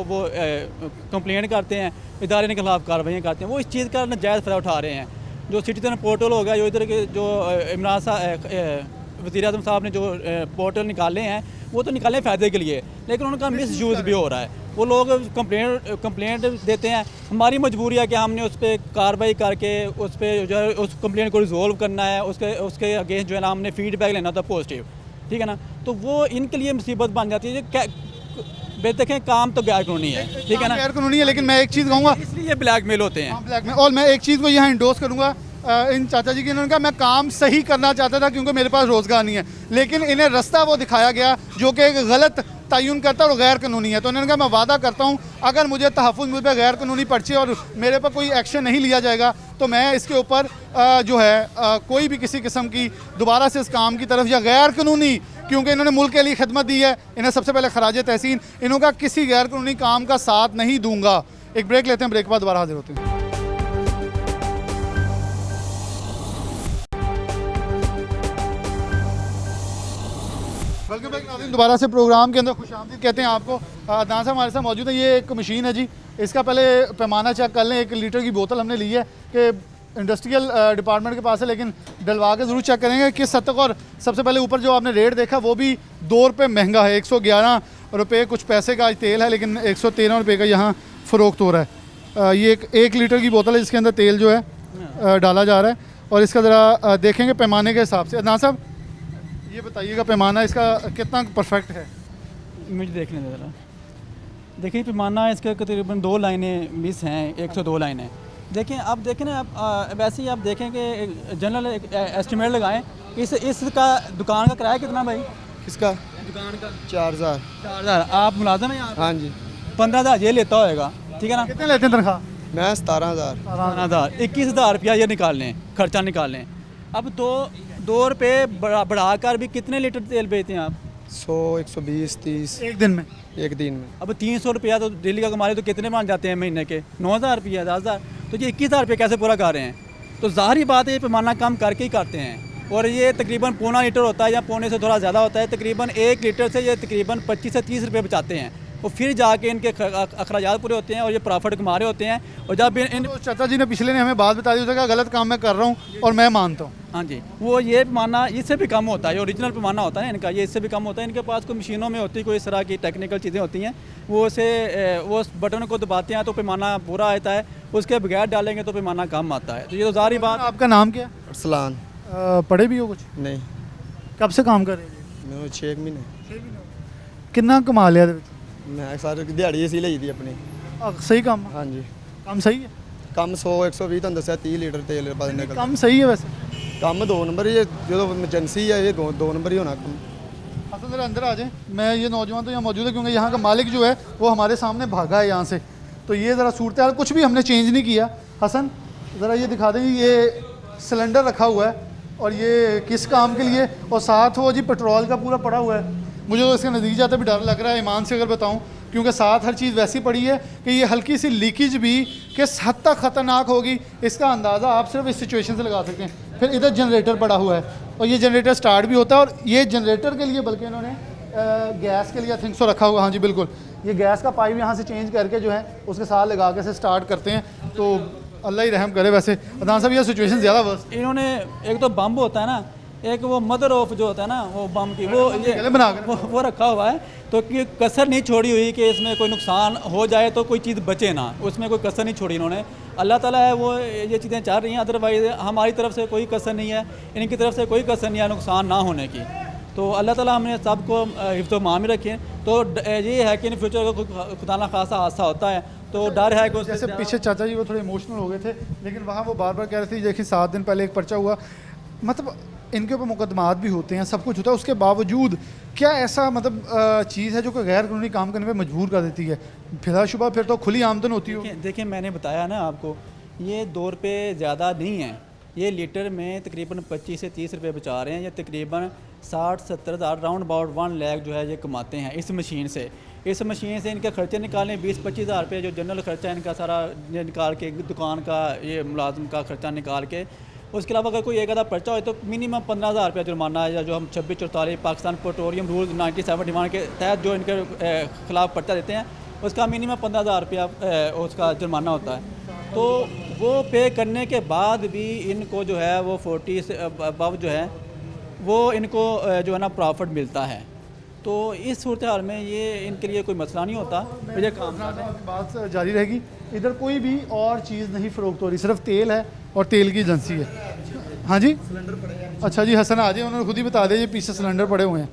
कंप्लेंट करते हैं, इदारे इनके खिलाफ कार्रवाइयाँ करते हैं। वो इस चीज़ का नाजायज़ फ़ायदा उठा रहे हैं। जो सिटीजन पोर्टल हो गया, जो इधर के जो इमरान साहब वज़ीर आज़म साहब ने जो पोर्टल निकाले हैं, वो तो निकाले फ़ायदे के लिए, लेकिन उनका मिस यूज़ भी हो रहा है। वो लोग कंप्लेंट देते हैं, हमारी मजबूरी है कि हमने उस पर कार्रवाई करके उस पर जो है उस कंप्लेंट को रिजोल्व करना है, उसके अगेंस्ट जो है ना हमने फीडबैक लेना होता पॉजिटिव, ठीक है ना। तो वो इनके लिए मुसीबत बन जाती है। देखें काम तो गैर कानूनी है, ठीक है ना, गैर कानूनी है, लेकिन मैं एक चीज़ कहूँगा, इसलिए ब्लैकमेल होते हैं। ब्लैक में, और मैं एक चीज़ को यहाँ इंडोर्स करूँगा इन चाचा जी की, इन्होंने कहा मैं काम सही करना चाहता था क्योंकि मेरे पास रोज़गार नहीं है, लेकिन इन्हें रास्ता वो दिखाया गया जो कि एक गलत तयन करता और गैर कानूनी है। तो उन्होंने कहा मैं वादा करता हूँ अगर मुझे तहफ़्फ़ुज़ मुझ पर गैर कानूनी पर्चे और मेरे पर कोई एक्शन नहीं लिया जाएगा तो मैं इसके ऊपर जो है कोई भी किसी किस्म की दोबारा से इस काम की तरफ या गैर कानूनी, क्योंकि इन्होंने मुल्क के लिए खिदमत दी है, इन्हें सबसे पहले खराज तहसीन, इन्होंने कहा किसी गैर कानूनी काम का साथ नहीं दूंगा। एक ब्रेक लेते हैं, ब्रेक के बाद दोबारा हाजिर होते हैं। वेलकम बैक नाज़रीन, दोबारा से प्रोग्राम के अंदर खुशामदीद कहते हैं आपको। अदनान साहब हमारे साथ मौजूद है। ये एक मशीन है जी, इसका पहले पैमाना चेक कर लें। 1 लीटर की बोतल हमने ली है कि इंडस्ट्रियल डिपार्टमेंट के पास है, लेकिन डलवा के ज़रूर चेक करेंगे किस हद तक। और सबसे पहले ऊपर जो आपने रेट देखा वो भी 2 रुपये महंगा है, 111 रुपये कुछ पैसे का आज तेल है, लेकिन 113 रुपये का यहाँ फ़रोख्त हो रहा है। ये एक लीटर की बोतल है जिसके अंदर तेल जो है डाला जा रहा है, और इसका ज़रा देखेंगे पैमाने के हिसाब से। अदनान साहब ये बताइएगा पैमाना इसका कितना परफेक्ट है? मुझे देखने दे ज़रा। देखिए पैमाना इसका तकरीबन 2 लाइनें मिस हैं, 102 लाइनें। देखें आप देखें ना, आप वैसे ही आप देखें कि जनरल एक एस्टिमेट लगाएं इसका दुकान का किराया कितना भाई? किसका? दुकान का 4000। 4000। आप मुलाजिम हैं यहाँ? हाँ जी। 15,000 ये लेता होएगा, ठीक है ना। कितने लेते हैं तनख्वाह? मैं 17,000। 17,000, 21,000 रुपया ये निकाल लें, खर्चा निकाल लें। अब 2 रुपये बढ़ाकर भी कितने लीटर तेल बेचते हैं आप? 100, 120, 30 एक दिन में? एक दिन में। अब 300 रुपया तो डेली का कमा रहे तो कितने बन जाते हैं महीने के? 9,000 रुपया, 10,000, तो ये 21,000 रुपये कैसे पूरा कर रहे हैं? तो ज़ाहिर बात है ये पैमाना कम करके ही करते हैं। और ये तकरीबन 1.25 लीटर होता है या पौने से थोड़ा ज़्यादा होता है। तकरीबन 1 लीटर से ये तकरीबन 25 से 30 रुपये बचाते हैं, और फिर जाके इनके अखराजात पूरे होते हैं और ये प्रॉफिट कमा रहे होते हैं। और जब इन तो चाचा जी ने पिछले ने हमें बात बता दी, उसने कहा गलत काम मैं कर रहा हूँ और मैं मानता हूँ। हाँ जी, वो ये पैमाना इससे भी कम होता है, जो ओरिजिनल पैमाना होता है ना इनका, ये इससे भी कम होता है। इनके पास कोई मशीनों में होती है, कोई इस तरह की टेक्निकल चीज़ें होती हैं, वो उसे वो उस बटन को दबाते हैं तो पैमाना पूरा आता है, उसके बगैर डालेंगे तो पैमाना कम आता है। तो ये तो ज़ाहिर बात। आपका नाम क्या है? अरसलान पढ़े भी हो कुछ? नहीं कब से काम कर रहे हैं? मैं 6 महीने कितना कमा लिया मैं सारे दिहाड़ी ਅਸੀਂ ਲਈ ਦੀ ਆਪਣੀ सही काम? ਹਾਂਜੀ काम सही है? ਕੰਮ 100 120 ਤੁਹਾਨੂੰ ਦੱਸਿਆ 30 ਲੀਟਰ ਤੇਲ ਪਾ ਨਿਕਲਦਾ काम सही है वैसे। ਕੰਮ 2 ਨੰਬਰ ਹੀ ਹੈ, ਜਦੋਂ ਐਮਰਜੈਂਸੀ ਹੈ ਇਹ 2 ਨੰबर ही होना ਕੰਮ। हसन ज़रा अंदर आ जाए। मैं ये नौजवान तो यहाँ मौजूद है क्योंकि यहाँ का मालिक जो है वो हमारे सामने भागा है यहाँ से, तो ये ज़रा सूरत हाल कुछ भी हमने चेंज नहीं किया। हसन ज़रा ये दिखा दें, ये सिलेंडर रखा हुआ है और ये किस काम के लिए, और साथ वो जी पेट्रोल का पूरा पड़ा हुआ है। मुझे तो इसके नज़दीक जाते भी डर लग रहा है ईमान से अगर बताऊँ, क्योंकि साथ हर चीज़ वैसी पड़ी है कि ये हल्की सी लीकेज भी किस हद तक ख़तरनाक होगी इसका अंदाज़ा आप सिर्फ इस सिचुएशन से लगा सकते हैं। फिर इधर जनरेटर पड़ा हुआ है और ये जनरेटर स्टार्ट भी होता है, और ये जनरेटर के लिए बल्कि इन्होंने गैस के लिए आई थिंक सो रखा हुआ। हाँ जी बिल्कुल, ये गैस का पाइप यहाँ से चेंज करके जो है उसके साथ लगा के से स्टार्ट करते हैं। तो अल्लाह ही रहम करे। वैसे अदान साहब ये सिचुएशन ज़्यादा वर्स्ट। इन्होंने एक तो बम होता है ना, एक वो मदर ऑफ जो होता है ना वो बम की, वो ये गले बना कर वो रखा हुआ है, तो कि कसर नहीं छोड़ी हुई कि इसमें कोई नुकसान हो जाए तो कोई चीज़ बचे ना, उसमें कोई कसर नहीं छोड़ी इन्होंने। अल्लाह ताला है वो ये चीज़ें चाह रही हैं, अदरवाइज़ हमारी तरफ से कोई कसर नहीं है, इनकी तरफ से कोई कसर नहीं है नुकसान ना होने की। तो अल्लाह ताला हमने सबको हिफ्ज़ मान में रखे। तो ये है कि इन फ्यूचर का खुदा ना खासा हादसा होता है तो डर है कि जैसे पीछे चाचा जी वो थोड़े इमोशनल हो गए थे, लेकिन वहाँ वो बार बार कह रहे थे देखिए 7 दिन पहले एक पर्चा हुआ, मतलब इनके ऊपर मुकदमात भी होते हैं, सब कुछ होता है, उसके बावजूद क्या ऐसा मतलब चीज़ है जो कि गैर कानूनी काम करने पे मजबूर कर देती है? फिलहाल फिर तो खुली आमदन होती हो। देखिए मैंने बताया ना आपको, ये 2 रुपये ज़्यादा नहीं है, ये लीटर में तकरीबन 25 से 30 रुपये बचा रहे हैं। ये तकरीबन 60-70 हज़ार राउंड अबाउट 1 लाख जो है ये कमाते हैं इस मशीन से। इस मशीन से इनके खर्चे निकालें 20-25 हज़ार रुपये जो जनरल खर्चा है इनका सारा निकाल के, दुकान का ये मुलाजिम का खर्चा निकाल के, उसके अलावा अगर कोई एक आधा पर्चा हो तो मिनिमम 15,000 रुपया जुर्माना है, या जो हम 2644 पाकिस्तान पेट्रोलियम रूल 97 डिमांड के तहत जो इनके ख़िलाफ़ पर्चा देते हैं उसका मिनिमम 15,000 रुपया उसका जुर्माना होता है। तो वो पे करने के बाद भी इनको जो है वो 40 से अबव जो है वो इनको जो है ना प्रॉफिट मिलता है। तो इस सूरत हाल में ये इनके लिए कोई मसला नहीं होता, मुझे काम बात जारी रहेगी। इधर कोई भी और चीज़ नहीं फ़रोख्त हो रही, सिर्फ तेल है और तेल की एजेंसी है। हाँ जी अच्छा जी, हसन आ जाए, उन्होंने खुद ही बता दिया ये पीछे सिलेंडर पड़े हुए हैं।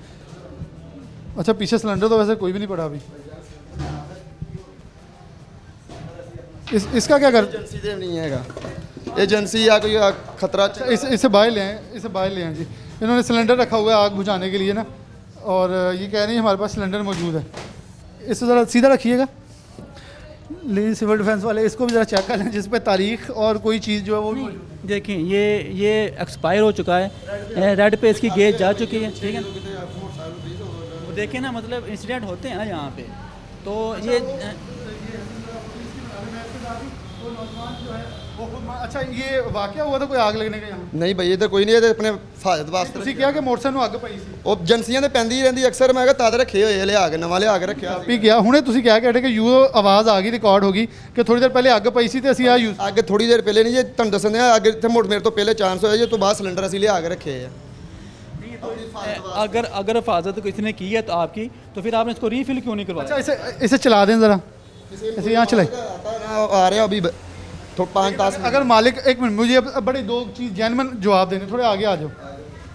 अच्छा पीछे सिलेंडर तो वैसे कोई भी नहीं पड़ा अभी। इसका क्या कर एजेंसी दे नहीं हैगा, एजेंसी या कोई खतरा इसे बाहर ले आए, इसे बाहर ले आए जी। इन्होंने सिलेंडर रखा हुआ है आग बुझाने के लिए ना, और ये कह रही है हमारे पास सिलेंडर मौजूद है। इसे ज़रा सीधा रखिएगा, लेकिन सिविल डिफेंस वाले इसको भी ज़रा चेक कर लें जिस पे तारीख और कोई चीज़ जो है वो भी। देखें ये एक्सपायर हो चुका है, रेड पे इसकी गेज जा चुकी है, ठीक है। वो देखें ना, मतलब इंसिडेंट होते हैं ना यहाँ पे, तो ये अच्छा ये वाकया हुआ था कोई आग लगने का यहाँ? नहीं भाई इधर कोई नहीं है, अपने ਹਿਫਾਜ਼ਤ ਵਾਸਤੇ ਤੁਸੀਂ ਕਿਹਾ ਕਿ ਮੋਟਰਸਾਈਕਲ ਨੂੰ ਅੱਗ ਪਈ ਸੀ? ਉਹ ਏਜੰਸੀਆਂ ਦੇ ਪੈਂਦੀ ਹੀ ਰਹਿੰਦੀ ਅਕਸਰ। ਮੈਂ ਕਿਹਾ ਤਦ ਰੱਖੇ ਹੋਏ ਆ, ਲਿਆ ਕੇ ਨਵਾਂ ਲਿਆ ਕੇ ਰੱਖਿਆ। ਵੀ ਗਿਆ ਹੁਣੇ ਤੁਸੀਂ ਕਹਿ ਕੇ ਹਟੇ ਕਿ ਯੂ ਆਵਾਜ਼ ਆ ਗਈ, ਰਿਕਾਰਡ ਹੋ ਗਈ ਕਿ ਥੋੜੀ ਦੇਰ ਪਹਿਲੇ ਅੱਗ ਪਈ ਸੀ ਤੇ ਅਸੀਂ ਆ ਯੂਜ਼ ਅੱਗ ਥੋੜੀ ਦੇਰ ਪਹਿਲੇ ਨਹੀਂ, ਜੇ ਤੁਹਾਨੂੰ ਦੱਸਣ ਦਿਆਂ ਅੱਗ ਇੱਥੇ ਮੇਰੇ ਤੋਂ ਪਹਿਲੇ ਚਾਂਸ ਹੋਇਆ, ਜੇ ਤੋਂ ਬਾਅਦ ਸਿਲੰਡਰ ਅਸੀਂ ਲਿਆ ਕੇ ਰੱਖੇ ਆ। अगर हिफाजत किसी ने की है तो आपकी, तो फिर आपने इसको रीफिल क्यों नहीं करवाया? अच्छा इसे चला दें ज़रा, इसे यहाँ चलाए। आ रहा अभी तो 5-10 अगर मालिक एक मिनट मुझे अब बड़ी दो चीज़ जैनमन जवाब देने, थोड़े आगे आ जाओ।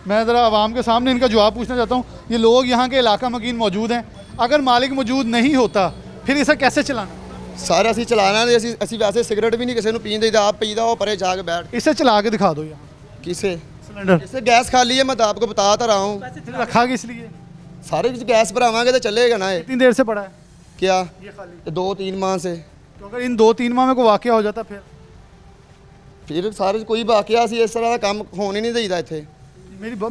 मैं ज़रा आवाम के सामने इनका जवाब पूछना चाहता हूँ। ये लोग यहाँ के इलाका मकीन मौजूद हैं, अगर मालिक मौजूद नहीं होता फिर इसे कैसे चलाना? ਸਾਰਾ ਅਸੀਂ ਚਲਾਣਾ ਨਹੀਂ, ਅਸੀਂ ਵੈਸੇ ਸਿਗਰਟ ਵੀ ਨਹੀਂ ਕਿਸੇ ਨੂੰ ਪੀਣ ਦੇਈਦਾ, ਆਪ ਪੀਦਾ ਉਹ ਪਰੇ ਜਾ ਕੇ बैठ। इसे चला के दिखा दो यहाँ किसे सिलेंडर इससे गैस खाली है, मैं तो आपको बता तो रहा हूँ। रखा किस लिए? सारे गैस भरावांगे तो चलेगा ना ये। कितनी देर से पड़ा है क्या ये खाली? 2-3 माह से। तो अगर इन 2-3 माह में कोई वाकया हो जाता फिर सारे कोई वाकया ਅਸੀਂ इस तरह का काम होने नहीं देईदा इत्थे।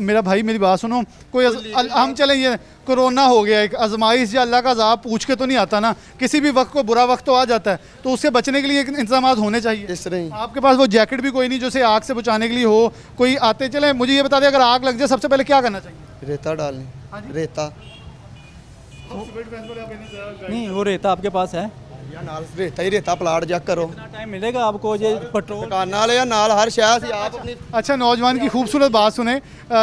मेरा भाई मेरी बात सुनो, कोई हम चलें, ये कोरोना हो गया एक आजमाइश, या अल्लाह का अज़ाब पूछ के तो नहीं आता ना, किसी भी वक्त को बुरा वक्त तो आ जाता है, तो उससे बचने के लिए इंतजाम होने चाहिए। इस तरह ही आपके पास वो जैकेट भी कोई नहीं जो से आग से बचाने के लिए हो, कोई आते चले। मुझे ये बता दें अगर आग लग जाए सबसे पहले क्या करना चाहिए? रेता डालनी, रेता। नहीं वो रेता आपके पास है? ਯਾ ਨਾਲ ਰੇਤਾ ਹੀ ਰੇਤਾ ਪਲਾਟ ਚੈੱਕ ਕਰੋ कितना टाइम मिलेगा आपको ये पेट्रोल ਦੁਕਾਨਾਂ ਵਾਲੇ ਆ ਨਾਲ हर शहर से आप अपनी अच्छा नौजवान की खूबसूरत बात सुने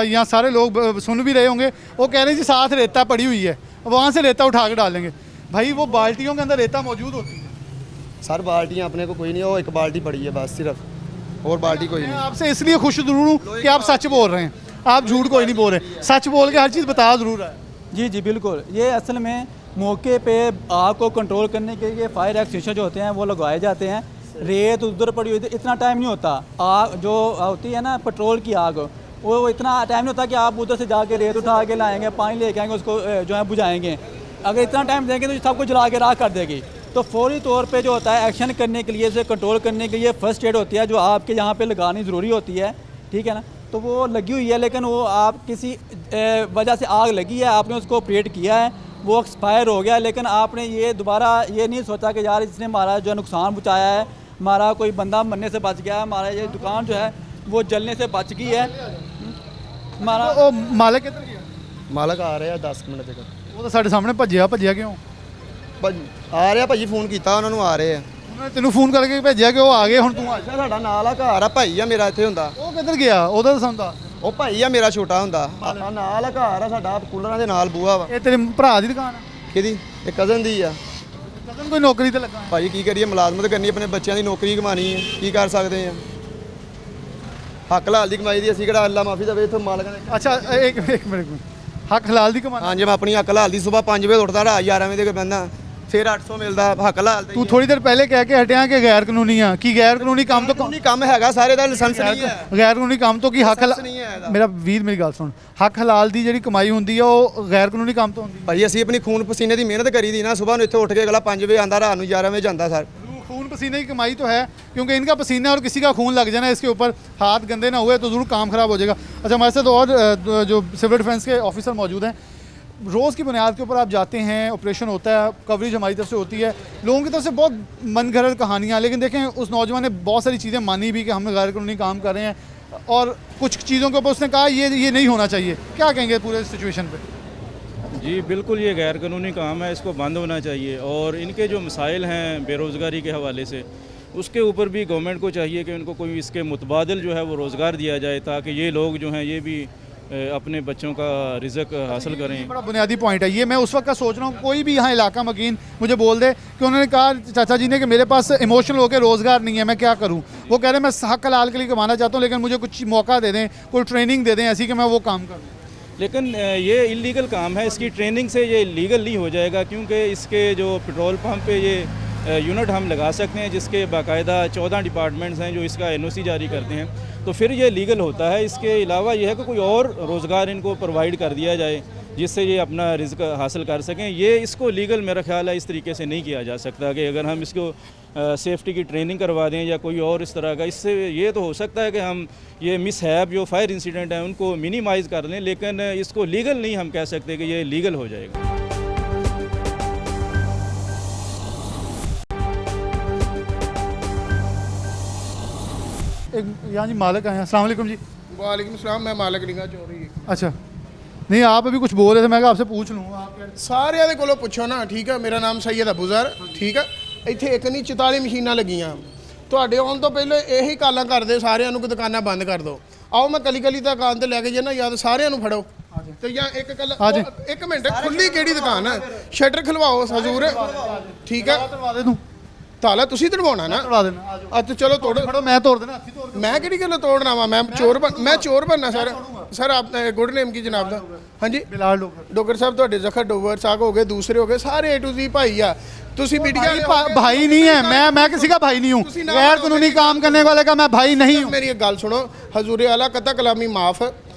यहाँ सारे लोग सुन भी रहे होंगे वो कह रहे हैं जी साथ रेता पड़ी हुई है वहाँ से रेता उठा के डालेंगे भाई वो बाल्टियों के अंदर रेता मौजूद होती है सर बाल्टियाँ अपने को कोई नहीं वो एक बाल्टी पड़ी है बस सिर्फ और बाल्टी कोई मैं नहीं आपसे इसलिए खुश जरूर हूँ कि आप सच बोल रहे हैं आप झूठ कोई नहीं बोल रहे सच बोल के हर चीज़ बता ज़रूर है जी जी बिल्कुल ये असल में मौके पे आग को कंट्रोल करने के लिए फायर एक्सटिंग्विशर जो होते हैं वो लगवाए जाते हैं रेत उधर पड़ी हुई इतना टाइम नहीं होता आग जो होती है ना पेट्रोल की आग वो इतना टाइम नहीं होता कि आप उधर से जाके रेत उठा के लाएंगे पानी लेके आएंगे उसको जो है बुझाएंगे अगर इतना टाइम देंगे तो सबको जला के राख कर देगी तो फौरी तौर पे जो होता है एक्शन करने के लिए इसे कंट्रोल करने के लिए फर्स्ट एड होती है जो आपके यहाँ पे लगानी ज़रूरी होती है ठीक है ना तो वो लगी हुई है लेकिन वो आप किसी वजह से आग लगी है आपने उसको ऑपरेट किया है वो एक्सपायर हो गया लेकिन आपने ये दोबारा ये नहीं सोचा कि यार इसने हमारा जो नुकसान पहुँचाया है हमारा कोई बंदा मरने से बच गया है हमारा ये दुकान जो है वो जलने से बच गई है हमारा ਉਹ ਮਾਲਕ ਕਿੱਧਰ ਗਿਆ ਮਾਲਕ ਆ ਰਿਹਾ 10 ਮਿੰਟ ਤੱਕ ਉਹ ਤਾਂ ਸਾਡੇ ਸਾਹਮਣੇ ਭੱਜਿਆ ਕਿਉਂ ਭਾਜੀ ਆ ਰਿਹਾ ਭਾਜੀ ਫੋਨ ਕੀਤਾ ਉਹਨਾਂ ਨੂੰ ਆ ਰਹੇ ਆ ਉਹਨਾਂ ਨੇ ਤੈਨੂੰ ਫੋਨ ਕਰਕੇ ਭੇਜਿਆ ਕਿ ਉਹ ਆ ਗਏ ਹੁਣ ਤੂੰ ਆ ਜਾ ਅੱਛਾ ਸਾਡਾ ਨਾਲ ਆ ਘਰ ਆ ਭਾਈ ਆ ਮੇਰਾ ਇੱਥੇ ਹੁੰਦਾ ਉਹ ਕਿੱਧਰ ਗਿਆ ਉਹਦਾ ਤਾਂ ਸਾਨੂੰ ਦੱਸ ਉਹ ਭਾਈ ਆ ਮੇਰਾ ਛੋਟਾ ਹੁੰਦਾ ਆ ਨਾਲ ਆ ਘਰ ਆ ਸਾਡਾ ਕੂਲਰਾਂ ਦੇ ਨਾਲ ਬੂਆ ਵਾ ਇਹ ਤੇਰੇ ਭਰਾ ਦੀ ਦੁਕਾਨ ਹੈ ਕਿਹਦੀ ਇਹ ਕਜ਼ਨ ਦੀ ਆ ਕਦਨ ਕੋਈ ਨੌਕਰੀ ਤੇ ਲੱਗਾ ਹੈ ਭਾਜੀ ਕੀ ਕਰੀਏ ਮੁਲਾਜ਼ਮਤ ਕਰਨੀ ਆਪਣੇ ਬੱਚਿਆਂ ਦੀ ਨੌਕਰੀ ਕਮਾਣੀ ਹੈ ਕੀ ਕਰ ਸਕਦੇ ਆ ਹੱਕ ਲਾਲ ਦੀ ਕਮਾਈ ਦੀ ਅਸੀਂ ਕਿਹੜਾ ਅੱਲਾ ਮਾਫੀ ਦੇਵੇ ਇੱਥੇ ਮਾਲਕਾਂ ਨੇ ਅੱਛਾ ਇੱਕ ਮਿੰਟ ਹੱਕ ਹਲਾਲ ਦੀ ਕਮਾਣਾ ਹਾਂਜੀ ਮੈਂ ਆਪਣੀ ਹੱਕ ਲਾਲ ਦੀ ਸਵੇਰ 5 ਵਜੇ ਉੱਠਦਾ ਰਾਤ 11 ਵਜੇ ਤੱਕ ਬੰਦਾ ਫਿਰ 800 ਮਿਲਦਾ ਹੱਕ ਲਾਲ ਦਾ ਤੂੰ ਥੋੜੀ ਦੇਰ ਪਹਿਲੇ ਕਹਿ ਕੇ ਹਟਿਆ ਕਿ ਗੈਰ ਕਾਨੂੰਨੀ ਆ ਕੀ ਗੈਰ ਕਾਨੂੰਨੀ ਕੰਮ ਤੋਂ ਕਾਨੂੰਨੀ ਕੰਮ ਹੈਗਾ ਸਾਰੇ ਦਾ ਲਾਇਸੈਂਸ ਨਹੀਂ ਹੈ ਗੈਰ ਕਾਨੂੰਨੀ ਕੰਮ ਤੋਂ ਕੀ ਹੱਕ ਲਾਇਸੈਂਸ ਨਹੀਂ ਹੈ ਇਹਦਾ। ਮੇਰਾ ਵੀਰ ਮੇਰੀ ਗੱਲ ਸੁਣ ਹੱਕ ਹਲਾਲ ਦੀ ਜਿਹੜੀ ਕਮਾਈ ਹੁੰਦੀ ਆ ਉਹ ਗੈਰ ਕਾਨੂੰਨੀ ਕੰਮ ਤੋਂ ਹੁੰਦੀ ਭਾਈ ਅਸੀਂ ਆਪਣੀ ਖੂਨ ਪਸੀਨੇ ਦੀ ਮਿਹਨਤ ਕਰੀ ਦੀ ਨਾ ਸਵੇਰ ਨੂੰ ਇੱਥੇ ਉੱਠ ਕੇ ਅਗਲਾ 5 ਵਜੇ ਆਂਦਾ ਰਾਤ ਨੂੰ 11 ਵਜੇ ਜਾਂਦਾ ਸਰ खून पसीने की कमाई तो है क्योंकि इनका पसीना और किसी का खून लग जाना इसके ऊपर हाथ गंदे ना हुए तो ज़रूर काम ख़राब हो जाएगा अच्छा हमारे साथ और जो सिविल डिफेंस के ऑफिसर मौजूद हैं रोज़ की बुनियाद के ऊपर आप जाते हैं ऑपरेशन होता है कवरेज हमारी तरफ से होती है लोगों की तरफ से बहुत मन घड़त कहानियाँ लेकिन देखें उस नौजवान ने बहुत सारी चीज़ें मानी भी कि हम गैर कानूनी काम कर रहे हैं और कुछ चीज़ों के ऊपर उसने कहा ये नहीं होना चाहिए क्या कहेंगे पूरे सिचुएशन पर जी बिल्कुल ये गैर कानूनी काम है इसको बंद होना चाहिए और इनके जो मसाइल हैं बेरोज़गारी के हवाले से उसके ऊपर भी गवर्नमेंट को चाहिए कि उनको कोई इसके मुतबादिल जो है वो रोज़गार दिया जाए ताकि ये लोग जो हैं ये भी अपने बच्चों का रिज़्क हासिल करें बड़ा बुनियादी पॉइंट है ये मैं उस वक्त का सोच रहा हूँ कोई भी यहाँ इलाका मकीन मुझे बोल दे कि उन्होंने कहा चाचा जी ने कि मेरे पास इमोशनल होकर रोज़गार नहीं है मैं क्या करूँ वो कह रहे हैं मैं हक हलाल के लिए कमाना चाहता हूँ लेकिन मुझे कुछ मौका दे दें कोई ट्रेनिंग दे दें ऐसी कि मैं वो काम करूँ लेकिन ये इलीगल काम है इसकी ट्रेनिंग से ये लीगल नहीं हो जाएगा क्योंकि इसके जो पेट्रोल पंप पे ये यूनिट हम लगा सकते हैं जिसके बाकायदा 14 डिपार्टमेंट्स हैं जो इसका एनओसी जारी करते हैं तो फिर ये लीगल होता है इसके अलावा ये है कि कोई और रोज़गार इनको प्रोवाइड कर दिया जाए जिससे ये अपना रिज़्क हासिल कर सकें ये इसको लीगल मेरा ख्याल है इस तरीके से नहीं किया जा सकता कि अगर हम इसको सेफ्टी की ट्रेनिंग करवा दें या कोई और इस तरह का इससे ये तो हो सकता है कि हम ये मिसहैप जो फायर इंसिडेंट हैं उनको मिनिमाइज़ कर लें लेकिन इसको लीगल नहीं हम कह सकते कि ये लीगल हो जाएगा एक यहाँ जी मालिक आए हैं अस्सलाम वालेकुम जी वालेकुम सलाम मैं मालिक लिंगा चौधरी अच्छा नहीं आप अभी कुछ बोल रहे थे मैं कहा आपसे पूछ लूँ आप क्या ਸਾਰਿਆਂ ਦੇ ਕੋਲੋਂ ਪੁੱਛੋ ਨਾ ਠੀਕ ਹੈ ਮੇਰਾ ਨਾਮ ਸੈਯਦ ਅਬੂਜ਼ਰ ਠੀਕ ਹੈ ਇੱਥੇ ਇੱਕ ਨਹੀਂ 44 ਮਸ਼ੀਨਾਂ ਲੱਗੀਆਂ ਤੁਹਾਡੇ ਆਉਣ ਤੋਂ ਪਹਿਲੇ ਇਹੀ ਕਾਲਾਂ ਕਰਦੇ ਸਾਰਿਆਂ ਨੂੰ ਕਿ ਦੁਕਾਨਾਂ ਬੰਦ ਕਰ ਦਿਓ ਆਓ ਮੈਂ ਕਲੀ ਕਲੀ ਦੁਕਾਨ ਤੇ ਲੈ ਕੇ ਜਾਣਾ ਯਾਦ ਸਾਰਿਆਂ ਨੂੰ ਫੜੋ ਤੇ ਜਾਂ ਇੱਕ ਕੱਲ ਇੱਕ ਮਿੰਟ ਖੁੱਲੀ ਕਿਹੜੀ ਦੁਕਾਨ ਹੈ ਸ਼ਟਰ ਖਲਵਾਓ ਹਜ਼ੂਰ ਠੀਕ ਹੈ तोड़वा दे तू ਤਾਲਾ ਤੁਸੀਂ ਤੜਵਾਉਣਾ ਨਾ तोड़वा देना ਅੱਜ ਚਲੋ ਤੋੜੋ फड़ो मैं तोड़ देना हथी तोड़ ਮੈਂ ਕਿਹੜੀ ਗੱਲ ਤੋੜਨਾ ਵਾ ਮੈਂ ਚੋਰ ਬਣਨਾ ਸਰ ਆਪ ਗੁੱਡ ਨੇਮ ਕੀ ਜਨਾਬ ਦਾ ਹਾਂਜੀ बिलाल डोगर ਡੋਗਰ ਸਾਹਿਬ ਤੁਹਾਡੇ ਜ਼ਖਰ ਡੋਗਰ ਸਾਗ ਹੋ ਗਏ ਦੂਸਰੇ ਹੋ ਗਏ ਸਾਰੇ A to Z ਭਾਈ ਆ ਤੁਸੀਂ ਮੀਡੀਆ भाई नहीं है मैं किसी का भाई नहीं हूँ गैर कानूनी काम करने वाले का मैं भाई नहीं हूँ ਮੇਰੀ ਇੱਕ ਗੱਲ ਸੁਣੋ ਹਜ਼ੂਰੇ ਆਲਾ ਕਤਾ ਕਲਾਮੀ ਮਾਫ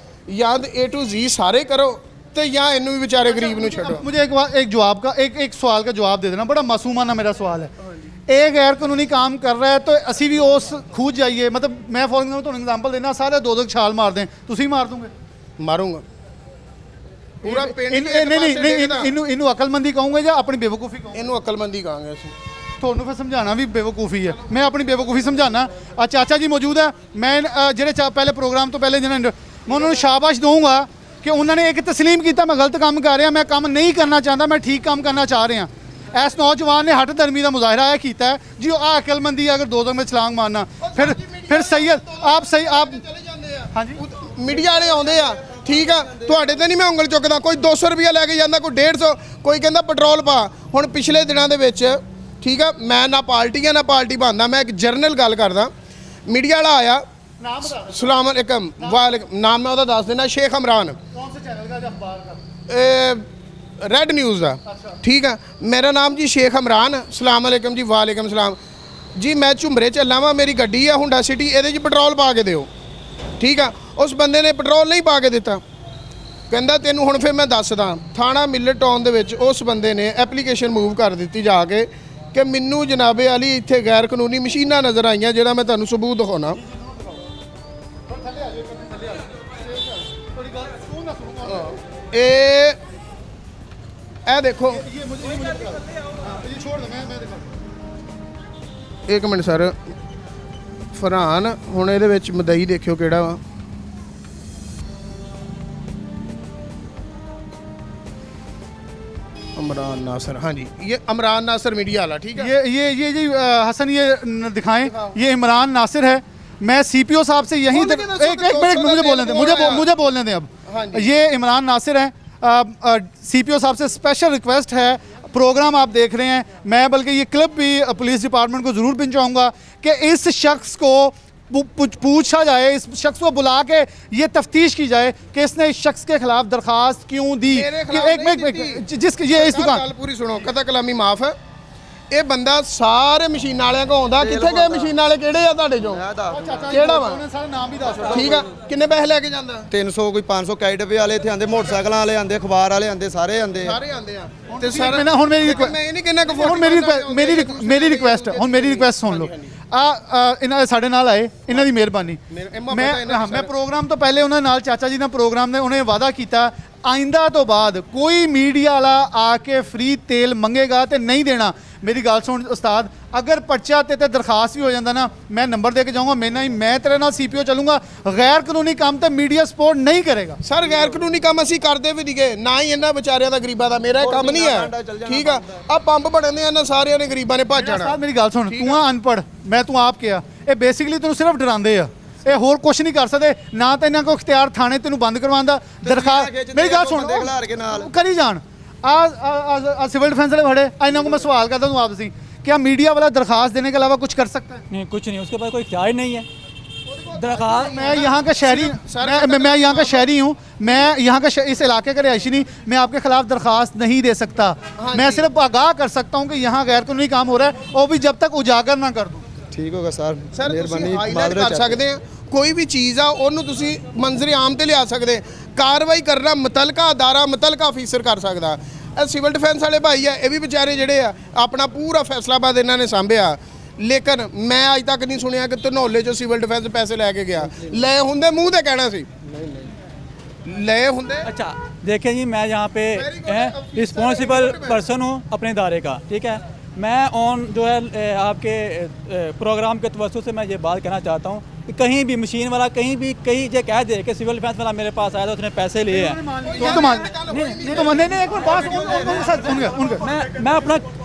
ਜਾਂ A to Z ਸਾਰੇ ਕਰੋ ਤੇ ਜਾਂ ਇਹਨੂੰ ਵੀ ਵਿਚਾਰੇ ਗਰੀਬ ਨੂੰ ਛੱਡੋ मुझे एक जवाब का एक सवाल का जवाब दे देना बड़ा मासूमाना मेरा सवाल है ਇਹ ਗੈਰ ਕਾਨੂੰਨੀ ਕੰਮ ਕਰ ਰਿਹਾ ਹੈ ਤਾਂ ਅਸੀਂ ਵੀ ਉਸ ਖੂਜ ਜਾਈਏ ਮਤਲਬ ਮੈਂ ਫੋਰ ਐਗਜ਼ਾਮਪਲ ਤੁਹਾਨੂੰ ਐਗਜ਼ਾਮਪਲ ਦੇਣਾ ਸਾਰੇ ਦੋ ਛਾਲ ਮਾਰਦੇ ਤੁਸੀਂ ਮਾਰ ਦੂੰਗੇ ਮਾਰੂੰਗਾ ਪੂਰਾ ਪਿੰਡ ਨਹੀਂ ਇਹਨੂੰ ਅਕਲਮੰਦੀ ਕਹੋਗੇ ਜਾਂ ਆਪਣੀ ਬੇਵਕੂਫੀ ਕਹੋਗੇ ਇਹਨੂੰ ਅਕਲਮੰਦੀ ਕਹਾਂਗੇ ਅਸੀਂ ਤੁਹਾਨੂੰ ਫਿਰ ਸਮਝਾਉਣਾ ਵੀ ਬੇਵਕੂਫੀ ਹੈ ਮੈਂ ਆਪਣੀ ਬੇਵਕੂਫੀ ਸਮਝਾਉਣਾ ਆ ਚਾਚਾ ਜੀ ਮੌਜੂਦ ਹੈ ਮੈਂ ਜਿਹੜੇ ਪਹਿਲੇ ਪ੍ਰੋਗਰਾਮ ਤੋਂ ਪਹਿਲੇ ਜਿਹਨਾਂ ਮੈਂ ਉਹਨਾਂ ਨੂੰ ਸ਼ਾਬਾਸ਼ ਦਊਂਗਾ ਕਿ ਉਹਨਾਂ ਨੇ ਇੱਕ ਤਸਲੀਮ ਕੀਤਾ ਮੈਂ ਗਲਤ ਕੰਮ ਕਰ ਰਿਹਾ ਮੈਂ ਕੰਮ ਨਹੀਂ ਕਰਨਾ ਚਾਹੁੰਦਾ ਮੈਂ ਠੀਕ ਕੰਮ ਕਰਨਾ ਚਾਹ ਰਿਹਾ ਇਸ ਨੌਜਵਾਨ ਨੇ ਹੱਟ ਧਰਮੀ ਦਾ ਮੁਜ਼ਾਹਰਾ ਇਹ ਕੀਤਾ ਹੈ ਜੀ ਉਹ ਆ ਅਕਲਮੰਦੀ ਹੈ ਅਗਰ ਦੋ ਵਿੱਚ ਛਲਾਂਗ ਮਾਰਨਾ ਫਿਰ ਸੈयद ਆਪ ਚਲੇ ਜਾਂਦੇ ਆ ਹਾਂਜੀ ਮੀਡੀਆ ਵਾਲੇ ਆਉਂਦੇ ਆ ਠੀਕ ਆ ਤੁਹਾਡੇ ਤੇ ਨਹੀਂ ਮੈਂ ਉਂਗਲ ਚੁੱਕਦਾ ਕੋਈ 200 ਰੁਪਇਆ ਲੈ ਕੇ ਜਾਂਦਾ ਕੋਈ 150 ਕੋਈ ਕਹਿੰਦਾ ਪੈਟਰੋਲ ਪਾ ਹੁਣ ਪਿਛਲੇ ਦਿਨਾਂ ਦੇ ਵਿੱਚ ਠੀਕ ਆ ਮੈਂ ਨਾ ਪਾਰਟੀ ਆ ਨਾ ਪਾਰਟੀ ਬਣਦਾ ਮੈਂ ਇੱਕ ਜਰਨਲ ਗੱਲ ਕਰਦਾ ਮੀਡੀਆ ਵਾਲਾ ਆਇਆ ਨਾਮ ਬਤਾ ਸਲਾਮ ਅਲੈਕਮ ਵਾਲੇਕਮ ਨਾਮ ਮੈਂ ਉਹਦਾ ਦੱਸ ਦੇਣਾ ਸ਼ੇਖ ਇਮਰਾਨ कौन से चैनल का अखबार का ਰੈਡ ਨਿਊਜ਼ ਦਾ ਠੀਕ ਆ ਮੇਰਾ ਨਾਮ ਜੀ ਸ਼ੇਖ ਇਮਰਾਨ ਸਲਾਮ ਅਲੈਕਮ ਜੀ ਵਾਲੇਕਮ ਸਲਾਮ ਜੀ ਮੈਂ ਝੁੰਮਰੇ ਚੱਲਾਂ ਵਾਂ ਮੇਰੀ ਗੱਡੀ ਆ ਹੁੰਡਾ ਸਿਟੀ ਇਹਦੇ 'ਚ ਪੈਟਰੋਲ ਪਾ ਕੇ ਦਿਓ ਠੀਕ ਆ ਉਸ ਬੰਦੇ ਨੇ ਪੈਟਰੋਲ ਨਹੀਂ ਪਾ ਕੇ ਦਿੱਤਾ ਕਹਿੰਦਾ ਤੈਨੂੰ ਹੁਣ ਫਿਰ ਮੈਂ ਦੱਸਦਾ ਥਾਣਾ ਮਿਲਟ ਟਾਊਨ ਦੇ ਵਿੱਚ ਉਸ ਬੰਦੇ ਨੇ ਐਪਲੀਕੇਸ਼ਨ ਮੂਵ ਕਰ ਦਿੱਤੀ ਜਾ ਕੇ ਕਿ ਮੈਨੂੰ ਜਨਾਬੇ ਵਾਲੀ ਇੱਥੇ ਗੈਰ ਕਾਨੂੰਨੀ ਮਸ਼ੀਨਾਂ ਨਜ਼ਰ ਆਈਆਂ ਜਿਹੜਾ ਮੈਂ ਤੁਹਾਨੂੰ ਸਬੂਤ ਦਿਖਾਉਣਾ ਇਹ ਦੇਖੋ ਇੱਕ ਮਿੰਟ ਸਰ ਫਰਹਾਨ ਹੁਣ ਇਹਦੇ ਵਿੱਚ ਮਦਈ ਦੇਖਿਓ ਕਿਹੜਾ ਵਾ इमरान नासिर हाँ जी ये इमरान नासिर मीडिया वाला ठीक है ये जी हसन ये दिखाएं ये इमरान नासिर है मैं सीपीओ साहब से यहीं बोलने तक दें, एक मिनट मुझे बोलने दें मुझे बोलने दें हाँ अब जी। ये इमरान नासिर है सीपीओ साहब से स्पेशल रिक्वेस्ट है प्रोग्राम आप देख रहे हैं मैं बल्कि ये क्लिप भी पुलिस डिपार्टमेंट को ज़रूर पहुंचाऊंगा कि इस शख्स को पूछा जाए इस शख्स को बुला के ये तफ्तीश की जाए कि इसने इस शख्स के खिलाफ दरखास्त क्यों दी मेरे कि खिलाफ नहीं एक जिसके ये इस दुकान ਗੱਲ ਪੂਰੀ ਸੁਣੋ ਕਦਾ ਕਲਾਮੀ ਮਾਫ ਹੈ ਇਹ ਬੰਦਾ ਸਾਰੇ ਮਸ਼ੀਨ ਵਾਲਿਆਂ ਕੋ ਆਉਂਦਾ ਕਿੱਥੇ ਗਏ ਮਸ਼ੀਨ ਵਾਲੇ ਕਿਹੜੇ ਆ ਤੁਹਾਡੇ ਚੋਂ ਕਿਹੜਾ ਵਾ उन्होंने सारे नाम भी दस ਠੀਕ ਆ ਕਿੰਨੇ ਪੈਸੇ ਲੈ ਕੇ ਜਾਂਦਾ 300 ਕੋਈ 500 ਕੈਟਵੇ ਵਾਲੇ ਇੱਥੇ ਆਂਦੇ ਮੋਟਰਸਾਈਕਲਾਂ ਵਾਲੇ ਆਂਦੇ ਅਖਬਾਰ ਵਾਲੇ ਆਂਦੇ ਸਾਰੇ ਆਂਦੇ ਸਾਰੇ ਆਂਦੇ ਆ ਤੇ ਸਾਰਾ ਹੁਣ ਮੇਰੀ ਮੈਂ ਇਹ ਨਹੀਂ ਕਹਿੰਦਾ ਕਿ ਹੁਣ ਮੇਰੀ ਰਿਕੁਐਸਟ ਸੁਣ ਲਓ ਇਹਨਾਂ ਦੇ ਸਾਡੇ ਨਾਲ ਆਏ ਇਹਨਾਂ ਦੀ ਮਿਹਰਬਾਨੀ ਮੈਂ ਪ੍ਰੋਗਰਾਮ ਤੋਂ ਪਹਿਲੇ ਉਹਨਾਂ ਨਾਲ ਚਾਚਾ ਜੀ ਨਾਲ ਪ੍ਰੋਗਰਾਮ ਨੇ ਉਹਨੇ ਵਾਅਦਾ ਕੀਤਾ ਆਇੰਦਾ ਤੋਂ ਬਾਅਦ ਕੋਈ ਮੀਡੀਆ ਵਾਲਾ ਆ ਕੇ ਫ੍ਰੀ ਤੇਲ ਮੰਗੇਗਾ ਤੇ ਨਹੀਂ ਦੇਣਾ ਮੇਰੀ ਗੱਲ ਸੁਣ ਉਸਤਾਦ ਅਗਰ ਪਰਚਾ ਤੇ ਦਰਖਾਸਤ ਵੀ ਹੋ ਜਾਂਦਾ ਨਾ ਮੈਂ ਨੰਬਰ ਦੇ ਕੇ ਜਾਊਂਗਾ ਮੈਂ ਤੇਰੇ ਨਾਲ ਸੀਪੀਓ ਚੱਲੂੰਗਾ ਗੈਰ ਕਾਨੂੰਨੀ ਕੰਮ ਤੇ ਮੀਡੀਆ ਸਪੋਰਟ ਨਹੀਂ ਕਰੇਗਾ ਸਰ ਗੈਰ ਕਾਨੂੰਨੀ ਕੰਮ ਅਸੀਂ ਕਰਦੇ ਵੀ ਨਹੀਂਗੇ ਨਾ ਹੀ ਇਹਨਾਂ ਵਿਚਾਰਿਆਂ ਦਾ ਗਰੀਬਾਂ ਦਾ ਮੇਰਾ ਇਹ ਕੰਮ ਨਹੀਂ ਹੈ ਠੀਕ ਆ ਪੰਪ ਬਣਦੇ ਆ ਨਾ ਸਾਰਿਆਂ ਨੇ ਗਰੀਬਾਂ ਨੇ ਭੱਜ ਜਾਣਾ ਉਸਤਾਦ ਮੇਰੀ ਗੱਲ ਸੁਣ ਤੂੰ ਆ ਅਨਪੜ੍ਹ ਮੈਂ ਤੂੰ ਆਪ ਕਿਹਾ ਇਹ ਬੇਸਿਕਲੀ ਤੈਨੂੰ ਸਿਰਫ ਡਰਾਉਂਦੇ ਆ ਇਹ ਹੋਰ ਕੁਝ ਨਹੀਂ ਕਰ ਸਕਦੇ ਨਾ ਤਾਂ ਇਹਨਾਂ ਕੋਲ ਇਖਤਿਆਰ ਥਾਣੇ ਤੈਨੂੰ ਬੰਦ ਕਰਵਾਉਣ ਦਾ ਦਰਖਾਸਤ ਮੇਰੀ ਗੱਲ ਸੁਣ ਕਰੀ ਜਾਣ आ सिविल डिफेंस वाले खड़े इन्हों को मैं सवाल करता हूँ आपसे क्या मीडिया वाला दरखास्त देने के अलावा कुछ कर सकता है नहीं कुछ नहीं उसके पास कोई इख्तियार ही नहीं है दरखास्त मैं यहाँ का शहरी मैं यहाँ का शहरी हूँ मैं यहाँ का इस इलाके का रिहायशी नहीं मैं आपके खिलाफ दरखास्त नहीं दे सकता मैं सिर्फ आगाह कर सकता हूँ कि यहाँ गैर कानूनी काम हो रहा है और भी जब तक उजागर ना कर दूँ ਠੀਕ ਹੋਗਾ ਸਰ ਸਰ ਤੁਸੀਂ ਹਾਈਲਾਈਟ ਕਰ ਸਕਦੇ ਆ ਕੋਈ ਵੀ ਚੀਜ਼ ਆ ਉਹਨੂੰ ਤੁਸੀਂ ਮੰਜ਼ਰੇ ਆਮ ਤੇ ਲਿਆ ਸਕਦੇ ਕਾਰਵਾਈ ਕਰਨਾ ਮੁਤਲਕਾ ਅਦਾਰਾ ਮੁਤਲਕਾ ਅਫੀਸਰ ਕਰ ਸਕਦਾ ਇਹ ਸਿਵਲ ਡਿਫੈਂਸ ਵਾਲੇ ਭਾਈ ਆ ਇਹ ਵੀ ਵਿਚਾਰੇ ਜਿਹੜੇ ਆ ਆਪਣਾ ਪੂਰਾ ਫੈਸਲਾਬਾਦ ਇਹਨਾਂ ਨੇ ਸਾਂਭਿਆ ਲੇਕਿਨ ਮੈਂ ਅੱਜ ਤੱਕ ਨਹੀਂ ਸੁਣਿਆ ਕਿ ਧਨੌਲੇ ਚੋਂ ਸਿਵਲ ਡਿਫੈਂਸ ਪੈਸੇ ਲੈ ਕੇ ਗਿਆ ਲੈ ਹੁੰਦੇ ਮੂੰਹ ਤੇ ਕਹਿਣਾ ਸੀ ले होंगे अच्छा देखिए जी मैं यहाँ पे रिस्पॉन्सिबल पर्सन हूँ अपने इदारे का ठीक है मैं ऑन जो है आपके प्रोग्राम के तवज्जो से मैं ये बात कहना चाहता हूँ कि कहीं भी मशीन वाला कहीं ये कह दे कि सिविल डिफेंस वाला मेरे पास आया था उसने पैसे लिए हैं मैं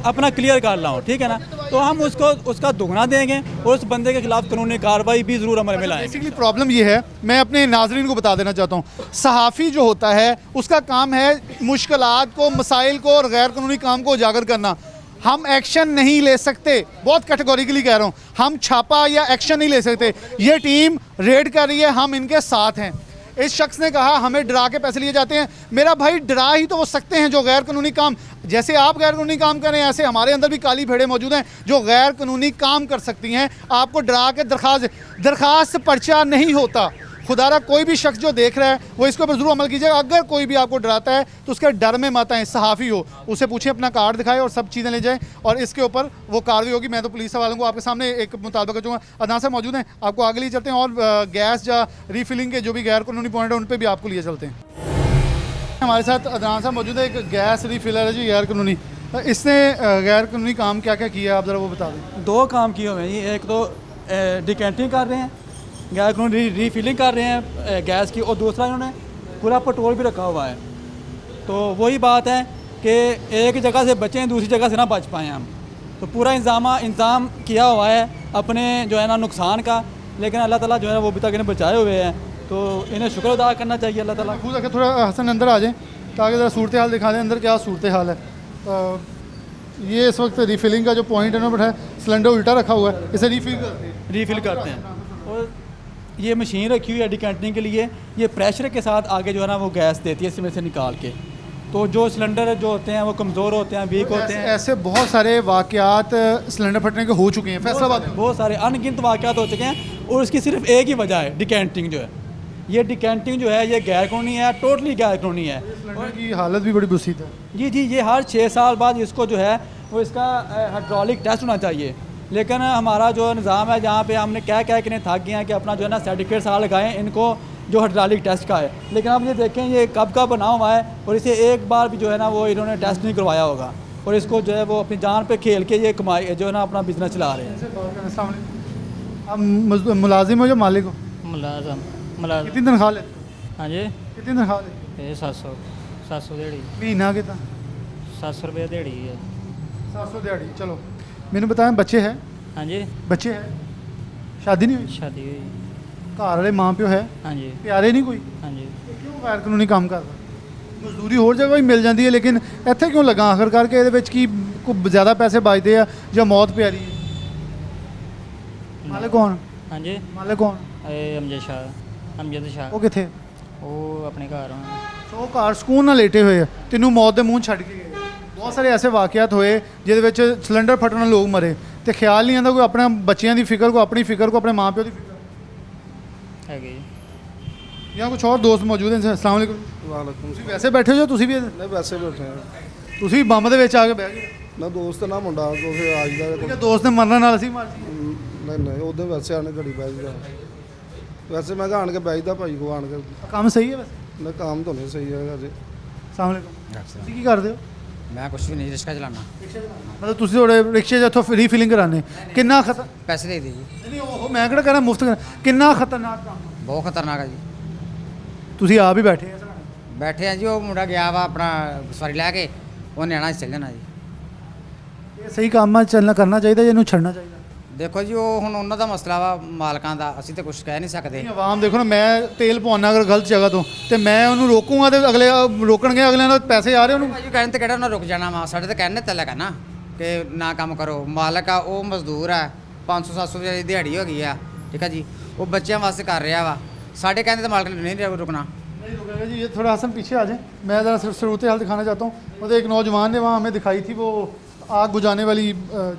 अपना क्लियर कर रहा हूँ ठीक है ना तो हम उसका दुगना देंगे और उस बंदे के खिलाफ कानूनी कार्रवाई भी ज़रूर अमल में लाएंगे। बेसिकली प्रॉब्लम ये है मैं अपने नाजरीन को बता देना चाहता हूँ सहाफ़ी जो होता है उसका काम है मुश्किलात को मसाइल को और गैर कानूनी काम को उजागर करना हम एक्शन नहीं ले सकते बहुत कैटेगोरिकली कह रहा हूँ हम छापा या एक्शन नहीं ले सकते ये टीम रेड कर रही है हम इनके साथ हैं इस शख्स ने कहा हमें डरा के पैसे लिए जाते हैं मेरा भाई डरा ही तो वो सकते हैं जो गैर कानूनी काम जैसे आप गैर कानूनी काम करें ऐसे हमारे अंदर भी काली भेड़ें मौजूद हैं जो गैर कानूनी काम कर सकती हैं आपको डरा के दरखास्त पर्चा नहीं होता खुदारा कोई भी शख्स जो देख रहा है वो इसके ऊपर जरूर अमल कीजिएगा अगर कोई भी आपको डराता है तो उसके डर में मत आए सहाफ़ी हो उसे पूछें अपना कार्ड दिखाए और सब चीज़ें ले जाएं और इसके ऊपर वो कार्रवाई होगी मैं तो पुलिस वालों को आपके सामने एक मुतालबा करूँगा अदनान साहब मौजूद हैं आपको आगे लिए चलते हैं और गैस या रीफिलिंग के जो भी गैर कानूनी पॉइंट है उन पर भी आपको लिए चलते हैं हमारे साथ अदनान साहब मौजूद है एक गैस रीफिलर है जी गैर कानूनी इसने गैर कानूनी काम क्या क्या किया आप ज़रा वो बता दें दो काम किए हुए हैं जी एक तो डिकेंटिंग कर रहे हैं गैस को रीफिलिंग कर रहे हैं गैस की और दूसरा इन्होंने पूरा पेट्रोल भी रखा हुआ है तो वही बात है कि एक जगह से बचें दूसरी जगह से ना बच पाएँ हम। तो पूरा इंतज़ाम किया हुआ है अपने जो है ना नुकसान का, लेकिन अल्लाह ताला जो है वो अभी तक इन्हें बचाए हुए हैं, तो इन्हें शुक्र अदा करना चाहिए अल्लाह ताला। खुद आके थोड़ा हसन अंदर आ जाएं ताकि ज़रा सूरत हाल दिखा दें अंदर क्या सूरत हाल है। ये इस वक्त रीफिलिंग का जो पॉइंट है ना बैठा है, सिलेंडर उल्टा रखा हुआ है, इसे रीफ़िल करते हैं और ये मशीन रखी हुई है डिकैंटिंग के लिए। ये प्रेशर के साथ आगे जो है ना वो गैस देती है इसमें से निकाल के। तो जो सिलेंडर जो होते हैं वो कमज़ोर होते हैं, वीक होते हैं। ऐसे बहुत सारे वाक़यात सिलेंडर फटने के हो चुके हैं फैसलाबाद में। बहुत सारे अनगिनत वाक़यात हो चुके हैं और इसकी सिर्फ एक ही वजह है डिकैंटिंग जो है। ये डिकैंटिंग जो है ये गैर कानूनी है, टोटली गैर कानूनी है। सिलेंडर की हालत भी बड़ी बुसीद है। जी, ये हर 6 साल बाद इसको जो है वो इसका हाइड्रोलिक टेस्ट होना चाहिए। लेकिन हमारा जो निज़ाम है जहाँ पे हमने कह के इन्हें थक गए हैं कि अपना जो है ना सर्टिफिकेट साल लगाएं इनको जो हाइड्रोलिक टेस्ट का है, लेकिन आप ये देखें ये कब का बना हुआ है और इसे एक बार भी जो है ना वो इन्होंने टेस्ट नहीं करवाया होगा और इसको जो है वो अपनी जान पे खेल के ये कमाई जो है ना अपना बिजनेस चला रहे हैं। आप मुलाजिम हो या मालिक हो? मुलाजम कितनी तनख्वाह लेते हो? हाँ जी, कितनी तनख्वाह लेते ये 700 दिहाड़ी, हो? महीना कितना? 700 रुपये दिहाड़ी है। 700 दिहाड़ी। चलो मैंने बताया बच्चे हैं? हाँ जी, बच्चे हैं, शादी नहीं हुई? शादी हुई। घर वाले माँ प्यो है, हाँ जी, प्यारे नहीं कोई? हाँ जी। क्यों गैर कानूनी काम कर रहा? मजदूरी होर जगह ही मिल जाती है, लेकिन ਇੱਥੇ क्यों लगा आखिरकार के ਇਹਦੇ ਵਿੱਚ ਕੀ ਕੋਈ ज़्यादा पैसे बचते हैं या मौत प्यारी है? मालिक कौन? हाँ जी, मालिक कौन? ਇਹ ਅਮਜਦ ਸ਼ਾਹ ਉਹ ਕਿੱਥੇ? ਉਹ ਆਪਣੇ ਘਰ ਹੋਣ। ਸੋ ਘਰ ਸਕੂਨ ਨਾਲ ਲੇਟੇ ਹੋਏ ਆ, ਤੈਨੂੰ ਮੌਤ ਦੇ ਮੂੰਹ ਛੱਡ ਕੇ ਗਏ। ਬਹੁਤ ਸਾਰੇ ਐਸੇ ਵਾਕਿਆਤ ਹੋਏ ਜਿਹਦੇ ਵਿੱਚ ਸਿਲੰਡਰ ਫਟਣ ਨਾਲ ਲੋਕ ਮਰੇ ਤੇ ਖਿਆਲ ਨਹੀਂ ਆਉਂਦਾ ਕੋਈ ਆਪਣੇ ਬੱਚਿਆਂ ਦੀ ਫਿਕਰ, ਕੋਈ ਆਪਣੀ ਫਿਕਰ, ਕੋਈ ਆਪਣੇ ਮਾਂ ਪਿਓ ਦੀ ਫਿਕਰ। ਹੈਗੇ ਜੀ। यहाँ कुछ और दोस्त मौजूद हैं। अस्सलाम वालेकुम। ਵਾਲੇਕੁਮ ਤੁਸੀਂ ਵੈਸੇ ਬੈਠੇ ਹੋ ਜਾਂ ਤੁਸੀਂ ਵੀ ਨਹੀਂ ਵੈਸੇ ਬੈਠੇ ਆ ਤੁਸੀਂ ਵੀ ਬੰਬ ਦੇ ਵਿੱਚ ਆ ਕੇ ਬਹਿ ਗਏ? ਨਾ ਦੋਸਤ ਨਾ ਮੁੰਡਾ ਕੋ ਫਿਰ ਆਜ ਦਾ ਠੀਕ ਹੈ, ਦੋਸਤ ਨੇ ਮਰਨਾ ਨਾਲ ਅਸੀਂ ਮਰ ਜੀ। ਨਹੀਂ ਨਹੀਂ ਉਹਦੇ ਵੈਸੇ ਆਣੇ ਘੜੀ ਬਹਿ ਜਾ ਵੈਸੇ ਮੈਂ ਆਣ ਕੇ ਬੈਠਦਾ ਭਾਈ ਕੋ ਆਣ ਕੇ ਕੰਮ ਸਹੀ ਹੈ ਵੈਸੇ? ਨਾ ਕੰਮ ਤਾਂ ਨਹੀਂ ਸਹੀ ਹੈਗਾ ਜੀ। अस्सलाम वालेकुम। ਤੁਸੀਂ ਕੀ ਕਰਦੇ ਹੋ? मैं कुछ भी नहीं, रिक्शा चलाना। ਮਤਲਬ ਤੁਸੀਂ ਤੁਹਾਡੇ ਰਿਕਸ਼ੇ 'ਚ ਇੱਥੋਂ ਰੀਫਿਲਿੰਗ ਕਰਾਉਂਦੇ, ਕਿੰਨਾ ਖਤਰ पैसे दे दीजिए। ਨਹੀਂ ਉਹ ਮੈਂ ਕਿਹੜਾ ਕਹਿਣਾ ਮੁਫਤ ਕਰਾਂ, ਕਿੰਨਾ ਖਤਰਨਾਕ ਕੰਮ? बहुत खतरनाक है जी। ਤੁਸੀਂ ਆਪ ਹੀ ਬੈਠੇ ਆ ਸਰ? बैठे हैं जी, वो मुंडा गया वा अपना सवारी लैके उन्हें आना चल जाना जी। ਇਹ ਸਹੀ ਕੰਮ ਆ, ਚੱਲਣਾ ਕਰਨਾ ਚਾਹੀਦਾ ਜਾਂ ਇਹਨੂੰ ਛੱਡਣਾ ਚਾਹੀਦਾ? देखो जी वो हुण उन्हों ਦਾ ਮਸਲਾ ਵਾ ਮਾਲਕਾਂ ਦਾ, ਅਸੀਂ ਤਾਂ ਕੁਝ ਕਹਿ ਨਹੀਂ ਸਕਦੇ। ਆਵਾਮ ਦੇਖੋ ਨਾ, ਮੈਂ ਤੇਲ ਪਵਾਉਣਾ ਅਗਰ ਗਲਤ ਜਗ੍ਹਾ ਤੋਂ ਤੇ ਮੈਂ ਉਹਨੂੰ ਰੋਕੂੰਗਾ ਤੇ ਅਗਲੇ ਰੋਕਣਗੇ, ਅਗਲਿਆਂ ਦਾ ਪੈਸੇ ਆ ਰਹੇ ਉਹਨੂੰ। ਭਾਜੀ ਕਹਿਣ ਤੇ ਕਿਹੜਾ ਉਹਨਾਂ ਰੁਕ ਜਾਣਾ ਵਾ, ਸਾਡੇ ਤਾਂ ਕਹਿਣ ਤੇ ਲੱਗਾ ਨਾ ਕਿ ਨਾ ਕੰਮ ਕਰੋ। ਮਾਲਕ ਆ ਉਹ ਮਜ਼ਦੂਰ ਆ, 500-700 ਦੀ ਦਿਹਾੜੀ ਹੋ ਗਈ ਆ, ਠੀਕ ਆ ਜੀ, ਉਹ ਬੱਚਿਆਂ ਵਾਸਤੇ ਕਰ ਰਿਹਾ ਵਾ। ਸਾਡੇ ਕਹਿੰਦੇ ਤਾਂ ਮਾਲਕ ਨੇ नहीं रुकना। नहीं रुकेगा जी। ये थोड़ा हसन पीछे आ जाए, मैं ज़रा सिर्फ सूरत हाल दिखाना चाहता हूँ। मतलब एक नौजवान ने वहाँ हमें दिखाई थी वो आग बुझाने वाली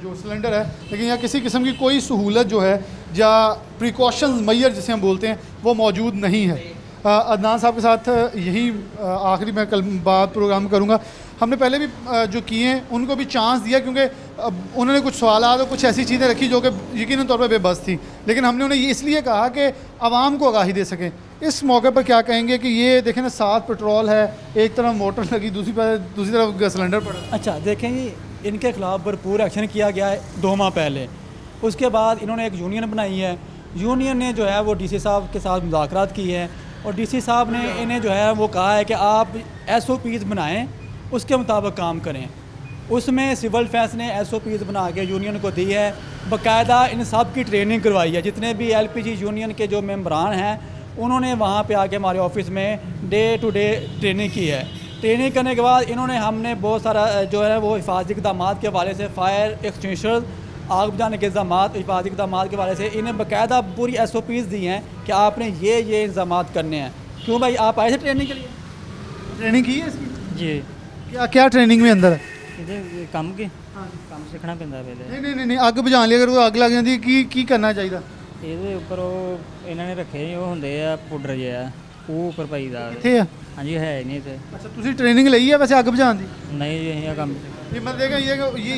जो सिलेंडर है, लेकिन यहाँ किसी किस्म की कोई सहूलत जो है या प्रिकॉशंस मैयर जिसे हम बोलते हैं वो मौजूद नहीं है। अदनान साहब के साथ यही आखिरी मैं कल बात प्रोग्राम करूँगा। हमने पहले भी जो किए हैं उनको भी चांस दिया, क्योंकि उन्होंने कुछ सवालात और कुछ ऐसी चीज़ें रखी जो कि यकीनन तौर पर बेबस थी, लेकिन हमने उन्हें इसलिए कहा कि आवाम को आगाही दे सकें। इस मौके पर क्या कहेंगे कि ये देखें ना, साथ पेट्रोल है, एक तरफ मोटर लगी, दूसरी तरफ सिलेंडर पड़ा। अच्छा देखें जी, इनके खिलाफ भरपूर एक्शन किया गया है 2 माह पहले। उसके बाद इन्होंने एक यूनियन बनाई है। यूनियन ने जो है वो डीसी साहब के साथ मुज़ाकरात की है और डीसी साहब ने इन्हें जो है वो कहा है कि आप SOPs बनाएं, उसके मुताबिक काम करें। उसमें सिविल डिफेंस ने SOPs बना के यूनियन को दी है, बाकायदा इन सब की ट्रेनिंग करवाई है। जितने भी LPG यूनियन के जो मेम्बरान हैं उन्होंने वहाँ पे आके हमारे ऑफिस में डे टू डे ट्रेनिंग की है। ट्रेनिंग करने के बाद इन्होंने हमने बहुत सारा जो है वो हिफाजती इक़दाम के हवाले से, फायर एक्सटिंग्विशर, आग बुझाने के इल्ज़ाम, हिफाजती इक़दाम के हवाले से इन्हें बाकायदा पूरी SOPs दी हैं कि आपने ये इंतज़ाम करने हैं। क्यों भाई आप आए थे ट्रेनिंग के लिए? ट्रेनिंग की है इसकी? जी, क्या क्या ट्रेनिंग में अंदर है? ਇਹਦੇ ਕੰਮ ਕੀ ਕੰਮ ਸਿੱਖਣਾ ਪੈਂਦਾ ਪਹਿਲੇ। नहीं ਅੱਗ ਬੁਝਾਉਣ ਲਈ ਅਗਰ ਕੋਈ ਅੱਗ ਲੱਗ ਜਾਂਦੀ ਕੀ ਕਰਨਾ ਚਾਹੀਦਾ? ਇਹਦੇ ਉੱਪਰ ਉਹ ਇਹਨਾਂ ਨੇ ਰੱਖੇ ਉਹ ਹੁੰਦੇ ਆ ਪਾਊਡਰ ਜਿਹਾ, ਉਹ ਉੱਪਰ ਪਾਈਦਾ। ਕਿੱਥੇ ਆ? ਹਾਂਜੀ ਹੈ ਨਹੀਂ ਇੱਥੇ। अच्छा ਤੁਸੀਂ ट्रेनिंग ਲਈ है वैसे ਅੱਗ बुझाने की? ਨਹੀਂ ਜੀ, ਅਸੀਂ ਆ ਕੰਮ ये मैं देखा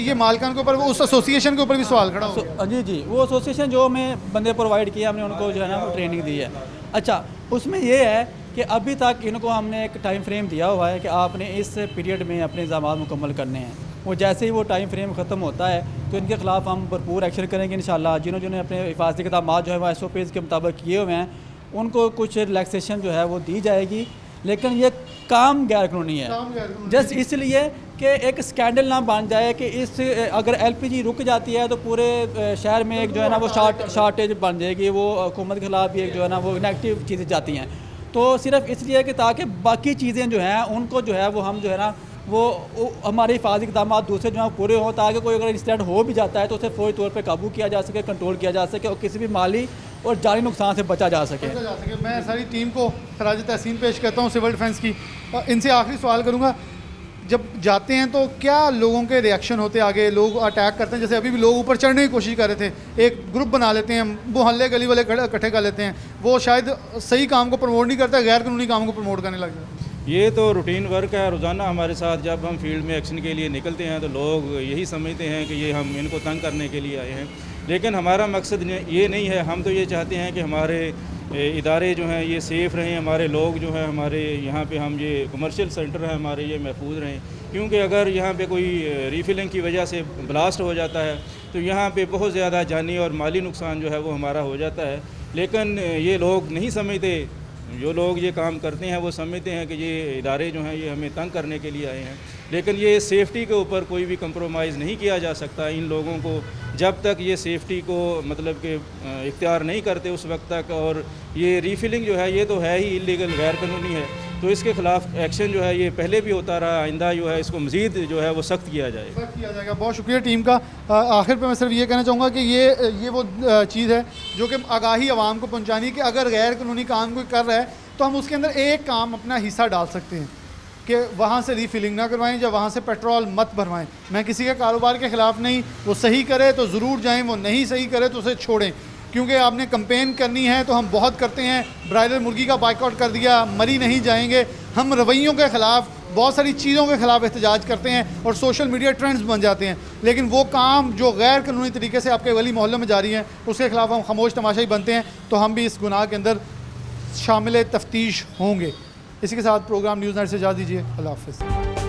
ये मालकान के ऊपर उस एसोसिएशन के ऊपर भी सवाल खड़ा हो गया। जी वो एसोसिएशन जो हमें बंदे प्रोवाइड किए, हमने उनको जो है ना वो ट्रेनिंग दी है। अच्छा उसमें ये है कि अभी तक इनको हमने एक टाइम फ्रेम दिया हुआ है कि आपने इस पीरियड में अपने इंतजाम मुकम्मल करने हैं। वो जैसे ही वो टाइम फ्रेम ख़त्म होता है तो इनके ख़िलाफ़ हम भरपूर एक्शन करेंगे इंशाल्लाह। जिन्होंने अपने हिफाजती इक़दाम जो है वो SOPs के मुताबिक किए हुए हैं उनको कुछ रिलैक्सेशन जो है वो दी जाएगी, लेकिन ये काम गैर कानूनी है जस्ट इसलिए कि एक स्कैंडल ना बन जाए कि इस अगर एलपीजी रुक जाती है तो पूरे शहर में एक जो है ना वो शॉर्टेज बन जाएगी, वो हुकूमत के खिलाफ भी एक जो है ना वो इनेक्टिव चीज़ें जाती हैं। तो सिर्फ इसलिए कि ताकि बाकी चीज़ें जो हैं उनको जो है वो हम जो है ना वो हमारे हिफाजती इक़दाम दूसरे जो है पूरे हों, ताकि कोई अगर इंसिडेंट हो भी जाता है तो उसे फौरी तौर पे काबू किया जा सके, कंट्रोल किया जा सके और किसी भी माली और जानी नुकसान से बचा जा सके। मैं सारी टीम को खराज तहसीन पेश करता हूँ सिविल डिफेंस की। इनसे आखिरी सवाल करूँगा, जब जाते हैं तो क्या लोगों के रिएक्शन होते हैं? आगे लोग अटैक करते हैं, जैसे अभी भी लोग ऊपर चढ़ने की कोशिश कर रहे थे, एक ग्रुप बना लेते हैं, मोहल्ले गली वाले इकट्ठे कर लेते हैं, वो शायद सही काम को प्रमोट नहीं करता, गैर कानूनी काम को प्रमोट करने लग जाते हैं। ये तो रूटीन वर्क है। रोज़ाना हमारे साथ जब हम फील्ड में एक्शन के लिए निकलते हैं तो लोग यही समझते हैं कि ये हम इनको तंग करने के लिए आए हैं, लेकिन हमारा मकसद ये नहीं है। हम तो ये चाहते हैं कि हमारे इदारे जो हैं ये सेफ़ रहें, हमारे लोग जो हैं हमारे यहाँ पे, हम ये कमर्शियल सेंटर है हमारे, ये महफूज रहें। क्योंकि अगर यहाँ पे कोई रीफिलिंग की वजह से ब्लास्ट हो जाता है तो यहाँ पे बहुत ज़्यादा जानी और माली नुकसान जो है वो हमारा हो जाता है। लेकिन ये लोग नहीं समझते, जो लोग ये काम करते हैं वो समझते हैं कि ये इदारे जो हैं ये हमें तंग करने के लिए आए हैं, लेकिन ये सेफ़्टी के ऊपर कोई भी कंप्रोमाइज़ नहीं किया जा सकता। इन लोगों को जब तक ये सेफ़्टी को मतलब कि इख्तियार नहीं करते उस वक्त तक, और ये रीफिलिंग जो है ये तो है ही इलीगल, गैर कानूनी है, तो इसके ख़िलाफ़ एक्शन जो है ये पहले भी होता रहा, आइंदा जो है इसको मज़ीद जो है वो सख्त किया जाएगा। बहुत शुक्रिया टीम का। आखिर पे मैं सिर्फ ये कहना चाहूँगा कि ये वो चीज़ है जो कि आगाही आवाम को पहुँचानी, कि अगर गैर कानूनी काम कोई कर रहा है तो हम उसके अंदर एक काम अपना हिस्सा डाल सकते हैं कि वहाँ से रीफिलिंग ना करवाएं या वहाँ से पेट्रोल मत भरवाएं। मैं किसी के कारोबार के ख़िलाफ़ नहीं, वो सही करे तो ज़रूर जाएं, वो नहीं सही करे तो उसे छोड़ें, क्योंकि आपने कंपेन करनी है तो हम बहुत करते हैं। ब्रायलर मुर्गी का बाइकआउट कर दिया, मरी नहीं जाएंगे। हम रवैयों के ख़िलाफ़, बहुत सारी चीज़ों के ख़िलाफ़ एहतजाज करते हैं और सोशल मीडिया ट्रेंड्स बन जाते हैं, लेकिन वो काम जो गैर कानूनी तरीके से आपके गली मोहल्लों में जारी हैं उसके ख़िलाफ़ हम खामोश तमाशाई बनते हैं, तो हम भी इस गुनाह के अंदर शामिल तफ्तीश होंगे। इसी के साथ प्रोग्राम न्यूज़ नाइट से इजाज़त दीजिए। अल्लाह हाफ़िज़।